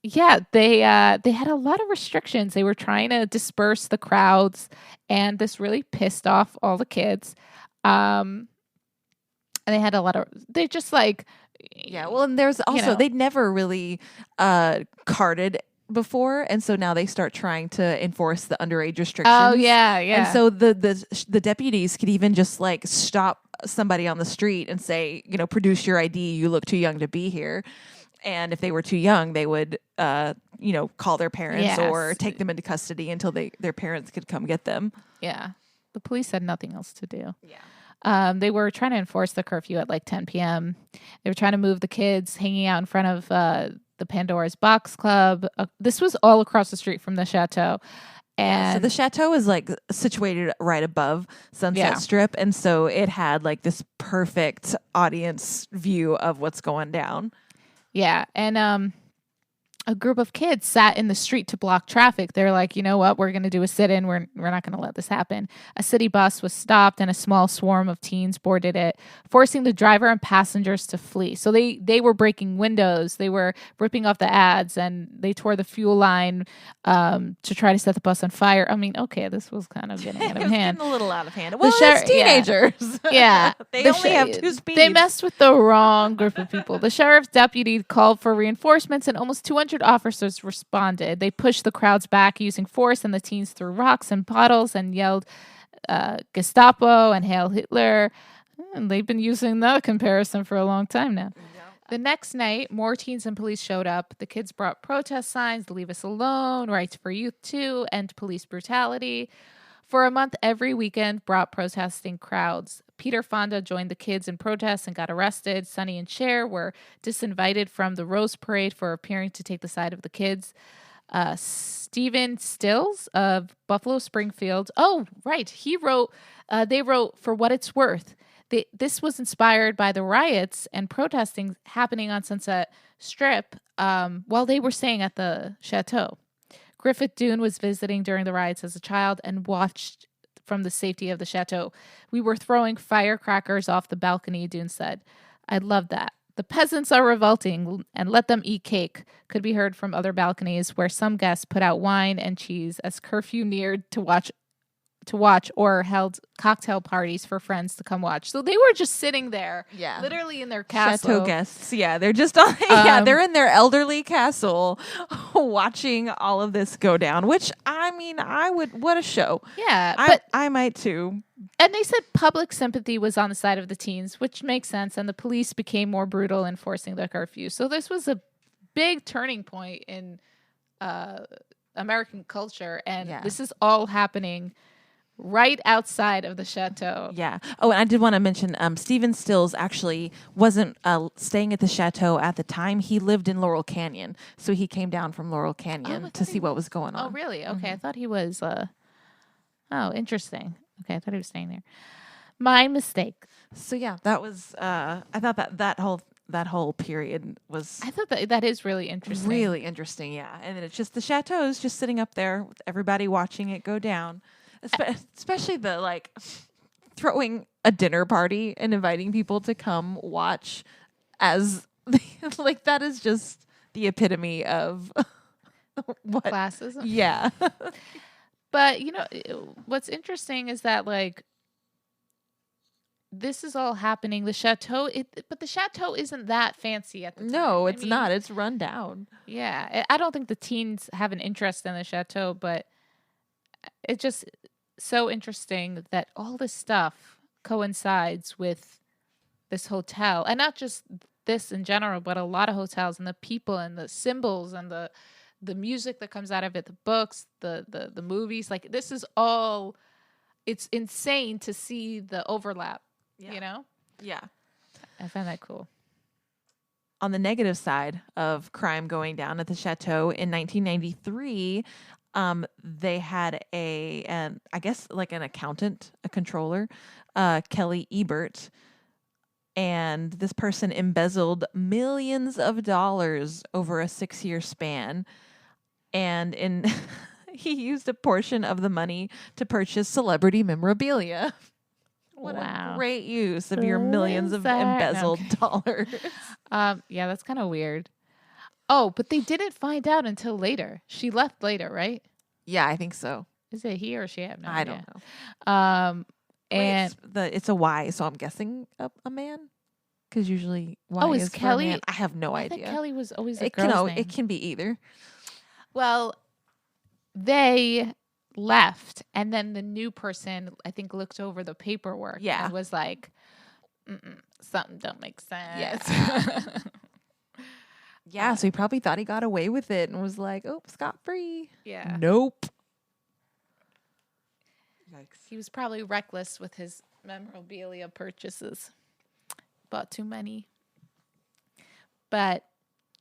Yeah, they had a lot of restrictions. They were trying to disperse the crowds, and this really pissed off all the kids. And they had a lot of, they just like, yeah. Well, and there's also, you know, they'd never really carded before, and so now they start trying to enforce the underage restrictions. Oh yeah, yeah. And so the deputies could even just like stop somebody on the street and say, you know, produce your ID. You look too young to be here. And if they were too young, they would, you know, call their parents or take them into custody until their parents could come get them. Yeah, the police had nothing else to do. Yeah. They were trying to enforce the curfew at like 10 p.m. They were trying to move the kids hanging out in front of the Pandora's Box Club. This was all across the street from the Chateau. And so the chateau is like situated right above Sunset Yeah. Strip, and so it had like this perfect audience view of what's going down. yeah, and a group of kids sat in the street to block traffic. They're like, you know what? We're going to do a sit-in. We're not going to let this happen. A city bus was stopped, and a small swarm of teens boarded it, forcing the driver and passengers to flee. So they were breaking windows. They were ripping off the ads, and they tore the fuel line to try to set the bus on fire. I mean, okay, this was kind of getting out It of was hand. getting a little out of hand. Well, it's teenagers. Yeah. They The only have 2 speeds. They messed with the wrong group of people. The sheriff's deputy called for reinforcements, and almost 200 officers responded. They pushed the crowds back using force, and the teens threw rocks and bottles and yelled Gestapo and Hail Hitler. And they've been using that comparison for a long time now. The next night, more teens and police showed up. The kids brought protest signs, leave us alone, rights for youth too, end police brutality. For a month, every weekend brought protesting crowds. Peter Fonda joined the kids in protests and got arrested. Sonny and Cher were disinvited from the Rose Parade for appearing to take the side of the kids. Stephen Stills of Buffalo Springfield. Oh, right. They wrote For What It's Worth. This was inspired by the riots and protesting happening on Sunset Strip while they were staying at the chateau. Griffith Dune was visiting during the riots as a child and watched from the safety of the chateau. We were throwing firecrackers off the balcony, Dune said. I love that. The peasants are revolting and let them eat cake, could be heard from other balconies where some guests put out wine and cheese as curfew neared to watch or held cocktail parties for friends to come watch. So they were just sitting there, literally in their castle. Chateau guests. Yeah, they're just on. They're in their elderly castle, watching all of this go down. Which I mean, I would. What a show! Yeah, but I might too. And they said public sympathy was on the side of the teens, which makes sense. And the police became more brutal enforcing the curfew. So this was a big turning point in American culture, and this is all happening right outside of the chateau. Yeah. Oh, and I did want to mention Stephen Stills actually wasn't staying at the chateau at the time. He lived in Laurel Canyon. So he came down from Laurel Canyon to see what was going on. Oh, really? Okay. I thought he was... Oh, interesting. Okay, I thought he was staying there. My mistake. So yeah, that was... I thought that whole period was... I thought that is really interesting. Really interesting, yeah. And then it's just the chateau's just sitting up there with everybody watching it go down. Especially the like throwing a dinner party and inviting people to come watch as like that is just the epitome of what classism. Yeah. But what's interesting is that like this is all happening. The chateau, but the chateau isn't that fancy at the time. No, it's not. It's run down. Yeah, I don't think the teens have an interest in the chateau, but it just so interesting that all this stuff coincides with this hotel, and not just this in general, but a lot of hotels and the people and the symbols and the music that comes out of it, the books, the movies. Like this is all. It's insane to see the overlap. Yeah. Yeah. I find that cool. On the negative side of crime going down at the chateau in 1993. They had I guess like an accountant, a controller, Kelly Ebert, and this person embezzled millions of dollars over a 6-year span, and he used a portion of the money to purchase celebrity memorabilia. What a great use of your millions of embezzled dollars. Yeah, that's kind of weird. Oh, but they didn't find out until later. She left later, right? Yeah, I think so. Is it he or she? I I don't know. And it's a Y, so I'm guessing a man. Because usually Y is Kelly? for a man. I have no idea. I think Kelly was always a girl's name. It can be either. Well, they left, and then the new person, I think, looked over the paperwork and was like, something don't make sense. Yes. Yeah, so he probably thought he got away with it and was like, oh, scot-free. Yeah. Nope. Yikes. He was probably reckless with his memorabilia purchases. Bought too many. But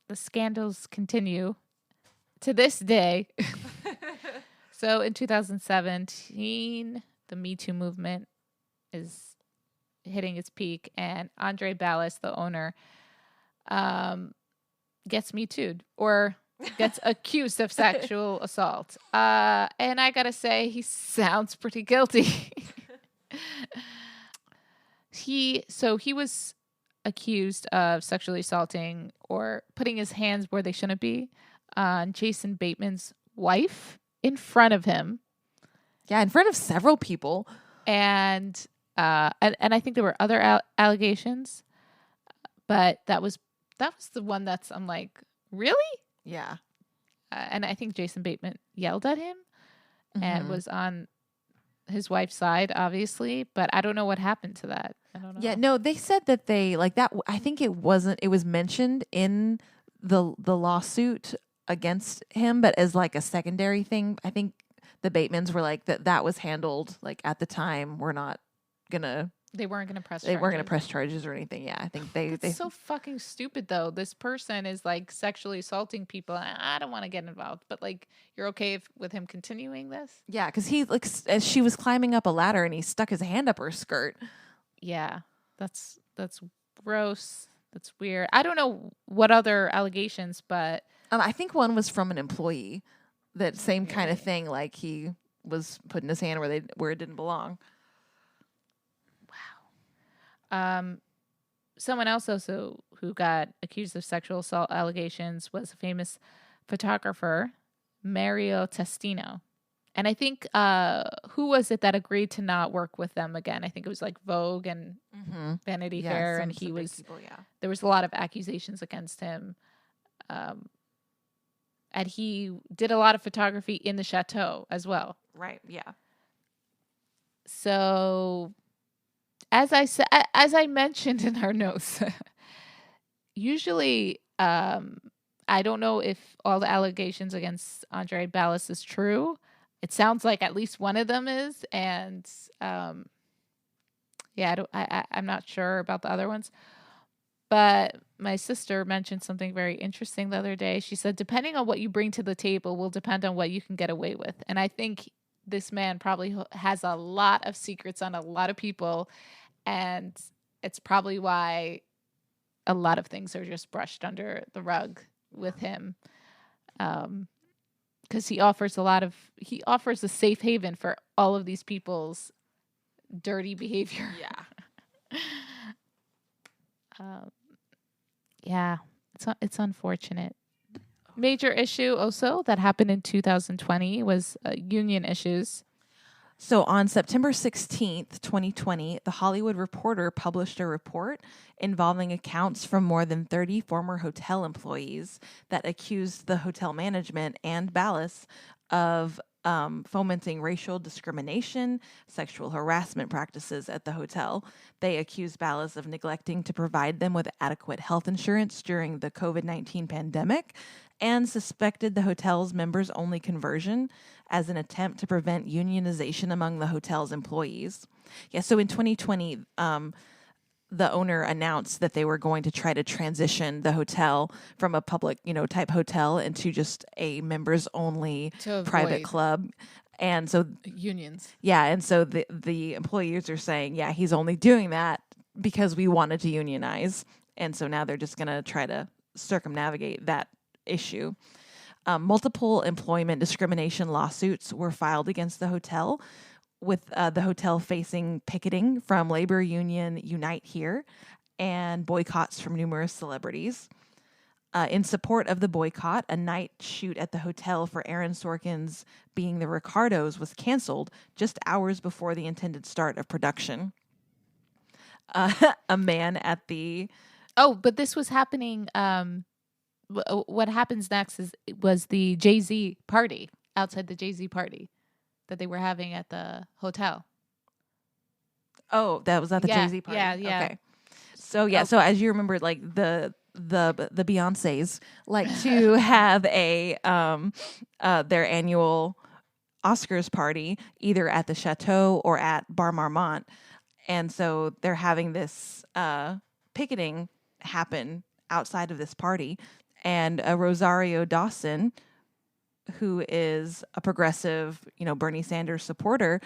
the scandals continue to this day. So in 2017, the Me Too movement is hitting its peak, and Andre Ballas, the owner, gets Me Too'd or gets accused of sexual assault. And I gotta say, he sounds pretty guilty. He was accused of sexually assaulting or putting his hands where they shouldn't be on Jason Bateman's wife in front of him. Yeah, in front of several people. And I think there were other allegations, but that was the one that's, I'm like, really? Yeah. And I think Jason Bateman yelled at him and was on his wife's side, obviously, but I don't know what happened to that. I don't know. Yeah, no, they said that they like that. I think it was mentioned in the lawsuit against him, but as like a secondary thing. I think the Batemans were like that was handled like at the time. They weren't gonna press charges or anything. Yeah, I think It's so fucking stupid though. This person is like sexually assaulting people. And I don't want to get involved, but like, you're okay with him continuing this? Yeah, because he like as she was climbing up a ladder and he stuck his hand up her skirt. Yeah, that's gross. That's weird. I don't know what other allegations, but I think one was from an employee. That same kind of thing, like he was putting his hand where it didn't belong. Wow. Someone else also who got accused of sexual assault allegations was a famous photographer, Mario Testino. And I think who was it that agreed to not work with them again? I think it was like Vogue and Vanity Fair, and there was a lot of accusations against him. And he did a lot of photography in the chateau as well. Right. Yeah. So, as I mentioned in our notes, usually, I don't know if all the allegations against Andre Ballas is true. It sounds like at least one of them is, and I'm not sure about the other ones. But my sister mentioned something very interesting the other day. She said, depending on what you bring to the table will depend on what you can get away with. And I think this man probably has a lot of secrets on a lot of people. And it's probably why a lot of things are just brushed under the rug with him. Because he offers a safe haven for all of these people's dirty behavior. Yeah. Yeah, it's unfortunate. Major issue also that happened in 2020 was union issues. So on September 16th, 2020, The Hollywood Reporter published a report involving accounts from more than 30 former hotel employees that accused the hotel management and Ballas of fomenting racial discrimination, sexual harassment practices at the hotel. They accused Ballas of neglecting to provide them with adequate health insurance during the COVID-19 pandemic and suspected the hotel's members-only conversion as an attempt to prevent unionization among the hotel's employees. Yeah, so in 2020, the owner announced that they were going to try to transition the hotel from a public, type hotel into just a members-only private club. And so unions. Yeah, and so the employees are saying, yeah, he's only doing that because we wanted to unionize. And so now they're just going to try to circumnavigate that issue. Multiple employment discrimination lawsuits were filed against the hotel, with the hotel facing picketing from labor union Unite Here and boycotts from numerous celebrities. In support of the boycott, a night shoot at the hotel for Aaron Sorkin's Being the Ricardos was canceled just hours before the intended start of production. A man at the... Oh, but this was happening... what happens next was the Jay-Z party, outside the Jay-Z party that they were having at the hotel. Oh, that was at the Jay-Z party? Yeah. Okay. So, so as you remember, like the Beyoncés like to have a their annual Oscars party either at the Chateau or at Bar Marmont. And so they're having this picketing happen outside of this party. And Rosario Dawson, who is a progressive, Bernie Sanders supporter,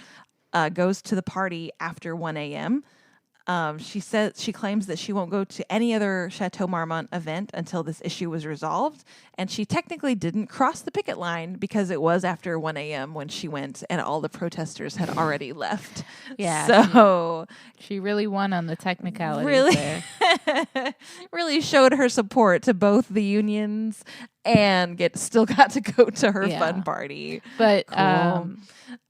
goes to the party after 1 a.m. She claims that she won't go to any other Chateau Marmont event until this issue was resolved. And she technically didn't cross the picket line because it was after 1 a.m. when she went and all the protesters had already left. Yeah. So she really won on the technicalities really, there. really showed her support to both the unions and still got to go to her fun party. But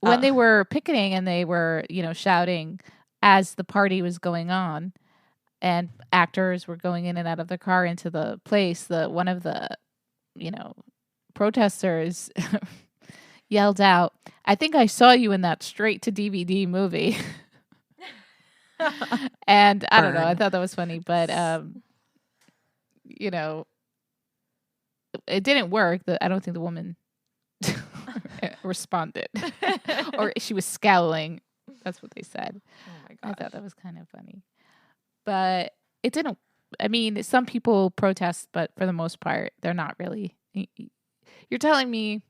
when they were picketing and they were, shouting as the party was going on and actors were going in and out of the car into the place, one of the, protesters yelled out, "I think I saw you in that straight to DVD movie." And I don't know, I thought that was funny, but it didn't work. I don't think the woman responded. Or she was scowling. That's what they said. Oh my god. I thought that was kind of funny. But it didn't. I mean, some people protest, but for the most part, they're not really. You're telling me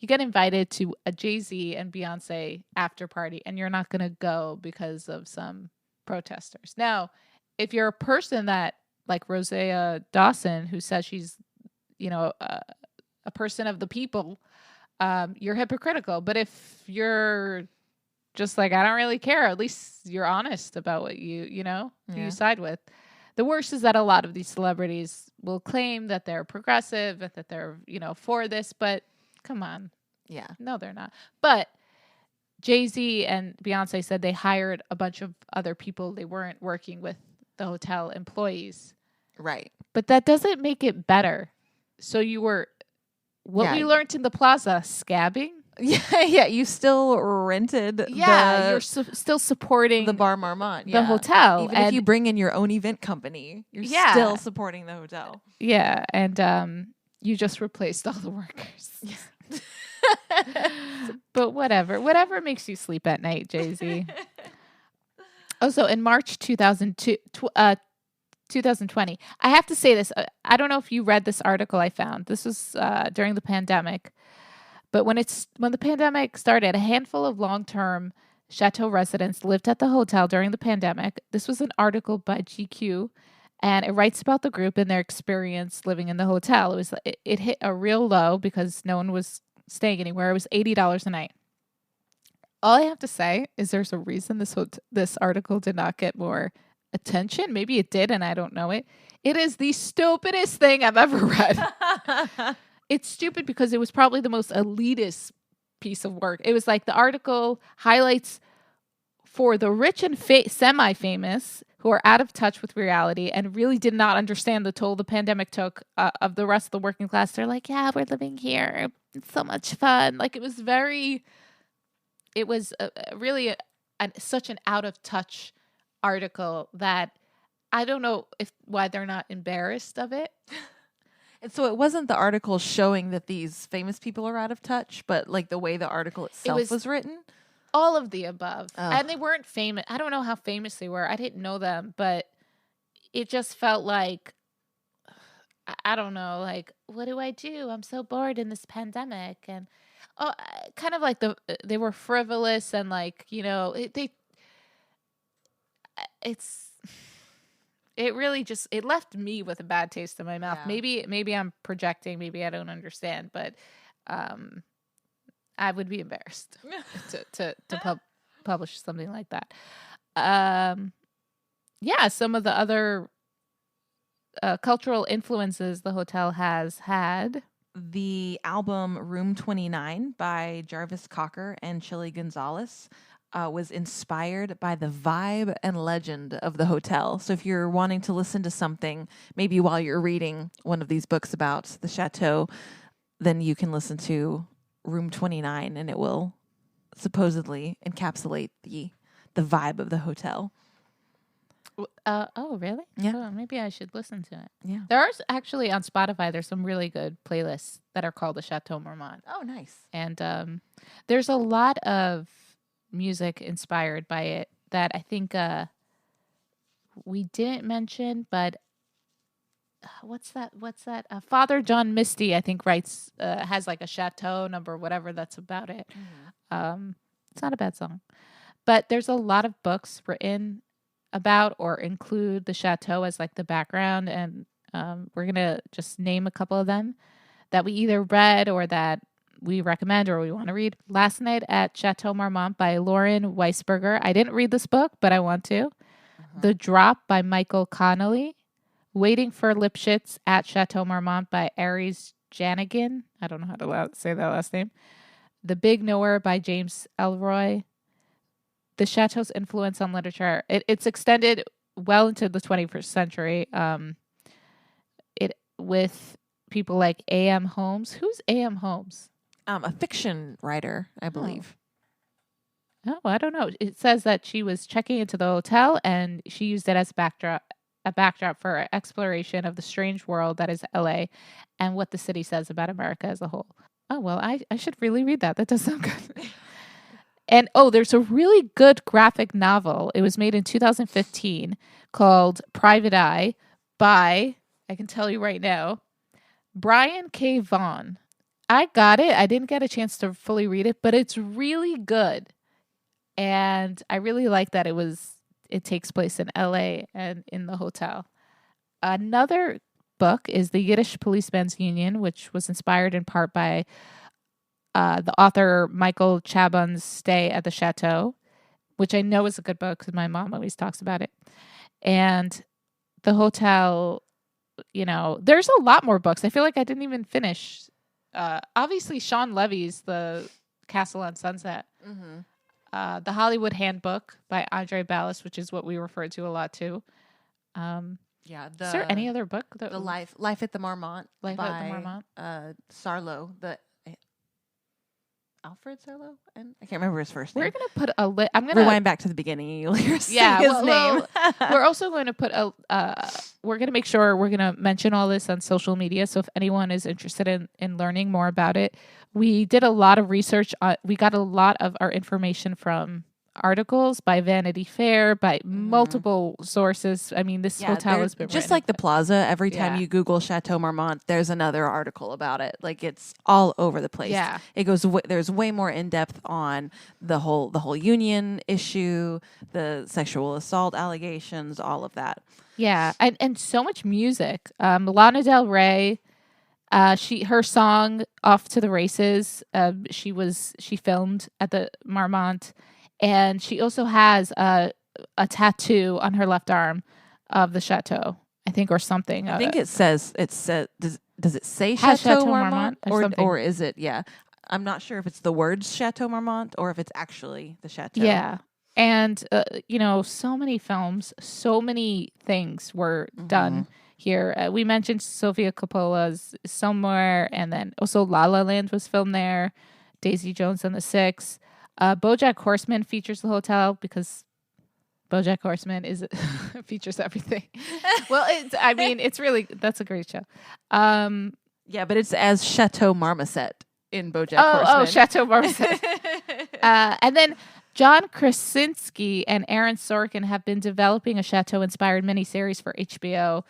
you get invited to a Jay-Z and Beyonce after party and you're not going to go because of some protesters. Now, if you're a person that, like Rosaria Dawson, who says she's, a person of the people, you're hypocritical. But if you're just like, I don't really care, at least you're honest about what who you side with. The worst is that a lot of these celebrities will claim that they're progressive and that they're, for this, but come on. Yeah. No, they're not. But Jay-Z and Beyonce said they hired a bunch of other people. They weren't working with the hotel employees. Right. But that doesn't make it better. So we learned in the plaza, scabbing. Yeah, you still rented. You're still supporting the Bar Marmont, the hotel. Even if you bring in your own event company, you're still supporting the hotel. Yeah, and you just replaced all the workers. Yeah. But whatever makes you sleep at night, Jay-Z. Also, in March 2020, I have to say this. I don't know if you read this article I found. This was during the pandemic. But when the pandemic started, a handful of long-term Chateau residents lived at the hotel during the pandemic. This was an article by GQ, and it writes about the group and their experience living in the hotel. It hit a real low because no one was staying anywhere. It was $80 a night. All I have to say is there's a reason this article did not get more attention. Maybe it did, and I don't know it. It is the stupidest thing I've ever read. It's stupid because it was probably the most elitist piece of work. It was like the article highlights for the rich and semi-famous who are out of touch with reality and really did not understand the toll the pandemic took of the rest of the working class. They're like, yeah, we're living here. It's so much fun. Like it was really such an out of touch article that I don't know why they're not embarrassed of it. And so it wasn't the article showing that these famous people are out of touch, but like the way the article itself was written? All of the above. And they weren't famous. I don't know how famous they were. I didn't know them, but it just felt like, I don't know, like, what do I do? I'm so bored in this pandemic. And kind of like they were frivolous and like, it really just, it left me with a bad taste in my mouth. Yeah. Maybe I'm projecting, maybe I don't understand, but I would be embarrassed to publish something like that. Some of the other cultural influences the hotel has had. The album Room 29 by Jarvis Cocker and Chili Gonzalez was inspired by the vibe and legend of the hotel. So if you're wanting to listen to something, maybe while you're reading one of these books about the chateau, then you can listen to Room 29 and it will supposedly encapsulate the vibe of the hotel. Oh, really? Yeah. Oh, maybe I should listen to it. Yeah. There are actually on Spotify, there's some really good playlists that are called the Chateau Marmont. Oh, nice. And there's a lot of music inspired by it that I think we didn't mention, but what's that? Father John Misty, I think, writes has like a chateau number, whatever that's about it. It's not a bad song, but there's a lot of books written about or include the chateau as like the background, and we're gonna just name a couple of them that we either read or that we recommend or we want to read. Last Night at Chateau Marmont by Lauren Weisberger. I didn't read this book, but I want to. The Drop by Michael Connolly. Waiting for Lipschitz at Chateau Marmont by Aries Janigan. I don't know how to say that last name. The Big Nowhere by James Elroy. The Chateau's Influence on Literature. It's extended well into the 21st century. It with people like A.M. Holmes. Who's A.M. Holmes? A fiction writer, I believe. Oh, I don't know. It says that she was checking into the hotel and she used it as a backdrop for exploration of the strange world that is LA and what the city says about America as a whole. Oh, well, I should really read that. That does sound good. And there's a really good graphic novel. It was made in 2015 called Private Eye by, I can tell you right now, Brian K. Vaughan. I got it. I didn't get a chance to fully read it, but it's really good. And I really like that it takes place in LA and in the hotel. Another book is The Yiddish Policeman's Union, which was inspired in part by the author Michael Chabon's stay at the chateau, which I know is a good book because my mom always talks about it. And the hotel, there's a lot more books. I feel like I didn't even finish. Obviously, Sean Levy's The Castle on Sunset. Mm-hmm. The Hollywood Handbook by Andre Ballas, which is what we refer to a lot too. Is there any other book? The Life at the Marmont by Sarlo, Alfred Sarlo, and I can't remember his first name. We're gonna put a I'm gonna rewind back to the beginning. You'll hear his name. We're also going to put we're gonna make sure we're gonna mention all this on social media. So if anyone is interested in learning more about it, we did a lot of research. We got a lot of our information from articles by Vanity Fair, by multiple sources. I mean, this hotel has been just like the Plaza. Every time you Google Chateau Marmont, there's another article about it. Like it's all over the place. Yeah, it goes. There's way more in depth on the whole union issue, the sexual assault allegations, all of that. Yeah, and so much music. Lana Del Rey. Her song "Off to the Races." She filmed at the Marmont. And she also has a tattoo on her left arm of the chateau, I think, or something. I think it says does it say Chateau Marmont or is it? Yeah, I'm not sure if it's the words Chateau Marmont or if it's actually the chateau. Yeah, and so many films, so many things were done here. We mentioned Sofia Coppola's Somewhere, and then also La La Land was filmed there. Daisy Jones and the Six. BoJack Horseman features the hotel because BoJack Horseman features everything. Well, it's really, that's a great show. Yeah, but it's as Chateau Marmoset in BoJack Horseman. Oh, Chateau Marmoset. And then John Krasinski and Aaron Sorkin have been developing a chateau-inspired miniseries for HBO,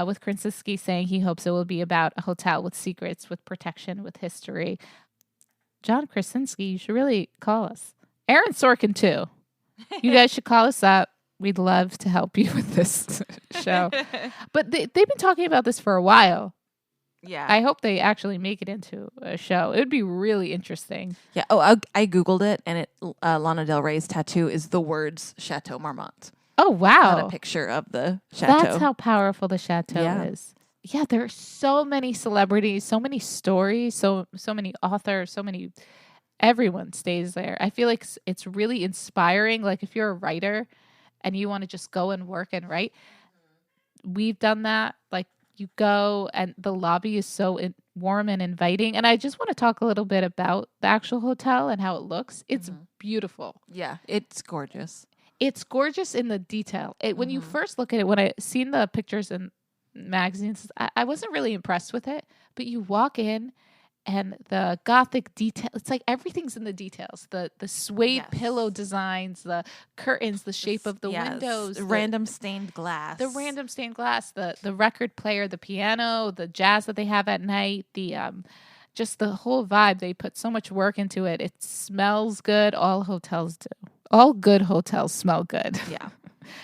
with Krasinski saying he hopes it will be about a hotel with secrets, with protection, with history. John Krasinski, you should really call us. Aaron Sorkin, too. You guys should call us up. We'd love to help you with this show. But they've been talking about this for a while. Yeah. I hope they actually make it into a show. It would be really interesting. Yeah. Oh, I Googled it, and Lana Del Rey's tattoo is the words Chateau Marmont. Oh, wow. Not a picture of the chateau. That's how powerful the chateau is. Yeah, there are so many celebrities, so many stories, so many authors, everyone stays there. I feel like it's really inspiring. Like if you're a writer and you want to just go and work and write, we've done that. Like you go and the lobby is so warm and inviting. And I just want to talk a little bit about the actual hotel and how it looks. It's beautiful. Yeah, it's gorgeous. It's gorgeous in the detail. When you first look at it, when I seen the pictures and magazines, I wasn't really impressed with it, but you walk in and the Gothic detail. It's like everything's in the details. The suede pillow designs, the curtains, the shape of the windows, the random stained glass. The record player, the piano, the jazz that they have at night, the just the whole vibe. They put so much work into it. It smells good. All hotels do. All good hotels smell good. Yeah.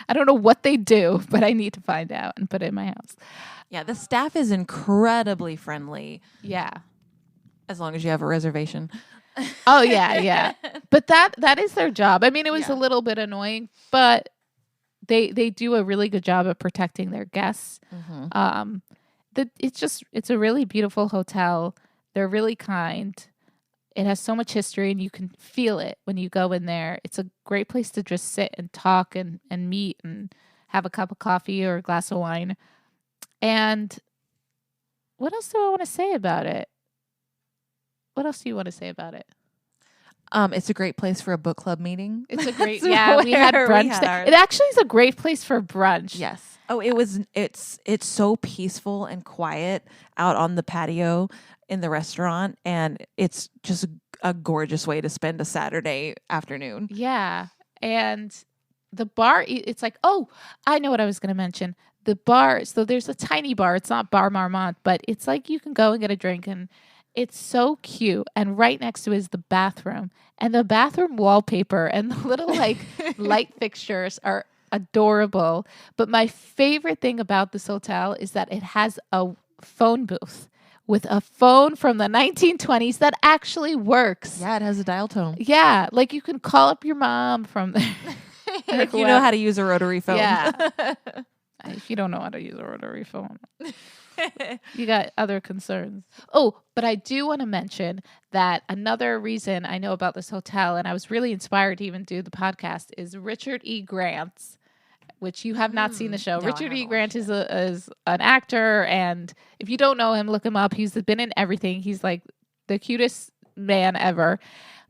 I don't know what they do, but I need to find out and put it in my house. Yeah, the staff is incredibly friendly. Yeah. As long as you have a reservation. Oh, yeah. But that is their job. I mean, it was a little bit annoying, but they do a really good job of protecting their guests. Mm-hmm. It's a really beautiful hotel. They're really kind. It has so much history, and you can feel it when you go in there. It's a great place to just sit and talk and meet and have a cup of coffee or a glass of wine. And what else do I want to say about it? What else do you want to say about it? It's a great place for a book club meeting. It's a great, we had brunch. It actually is a great place for brunch. Yes. Oh, it's so peaceful and quiet out on the patio in the restaurant, and it's just a gorgeous way to spend a Saturday afternoon. Yeah. And the bar, it's like, oh, I know what I was going to mention. The bar, so there's a tiny bar. It's not Bar Marmont, but it's like you can go and get a drink, and it's so cute. And right next to it is the bathroom. And the bathroom wallpaper and the little like light fixtures are adorable. But my favorite thing about this hotel is that it has a phone booth with a phone from the 1920s that actually works. Yeah, it has a dial tone. Yeah, like you can call up your mom from there. If you know how to use a rotary phone. Yeah. If you don't know how to use a rotary phone, you got other concerns. Oh, but I do want to mention that another reason I know about this hotel, and I was really inspired to even do the podcast, is Richard E. Grant's, which you have not seen the show. No, Richard E. Grant is an actor, and if you don't know him, look him up. He's been in everything. He's like the cutest man ever.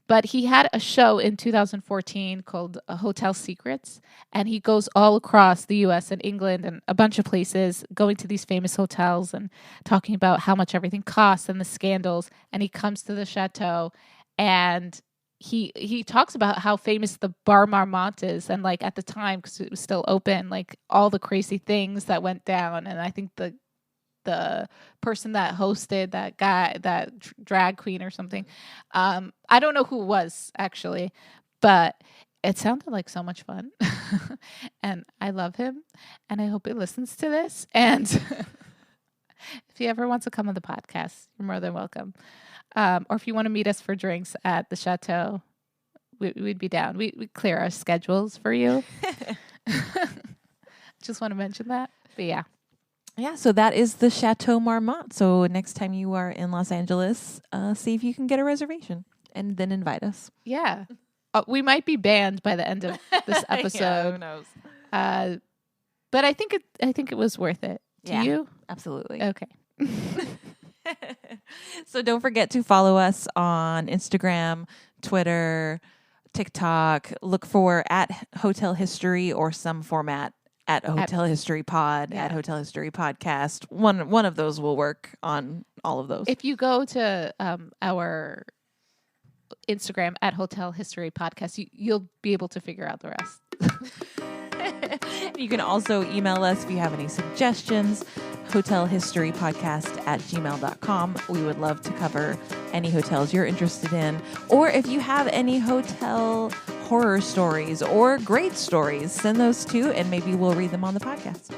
But he had a show in 2014 called Hotel Secrets, and he goes all across the U.S. and England and a bunch of places, going to these famous hotels and talking about how much everything costs and the scandals. And he comes to the chateau, and he talks about how famous the Bar Marmont is, and like at the time, because it was still open, like all the crazy things that went down. And I think the person that hosted that guy, that drag queen or something, I don't know who it was actually, but it sounded like so much fun. And I love him, and I hope he listens to this. And if he ever wants to come on the podcast, you're more than welcome. Or if you want to meet us for drinks at the chateau, we'd be down. We clear our schedules for you. Just want to mention that. But yeah. Yeah, so that is the Chateau Marmont. So next time you are in Los Angeles, see if you can get a reservation and then invite us. Yeah. We might be banned by the end of this episode. Yeah, who knows? But I think it was worth it. Do you? Absolutely. Okay. So don't forget to follow us on Instagram, Twitter, TikTok. Look for @Hotel History or some format. At Hotel History Pod, at Hotel History Podcast. One of those will work on all of those. If you go to our Instagram at Hotel History Podcast, you'll be able to figure out the rest. You can also email us if you have any suggestions, hotelhistorypodcast@gmail.com. We would love to cover any hotels you're interested in. Or if you have any hotel horror stories or great stories, send those too, and maybe we'll read them on the podcast.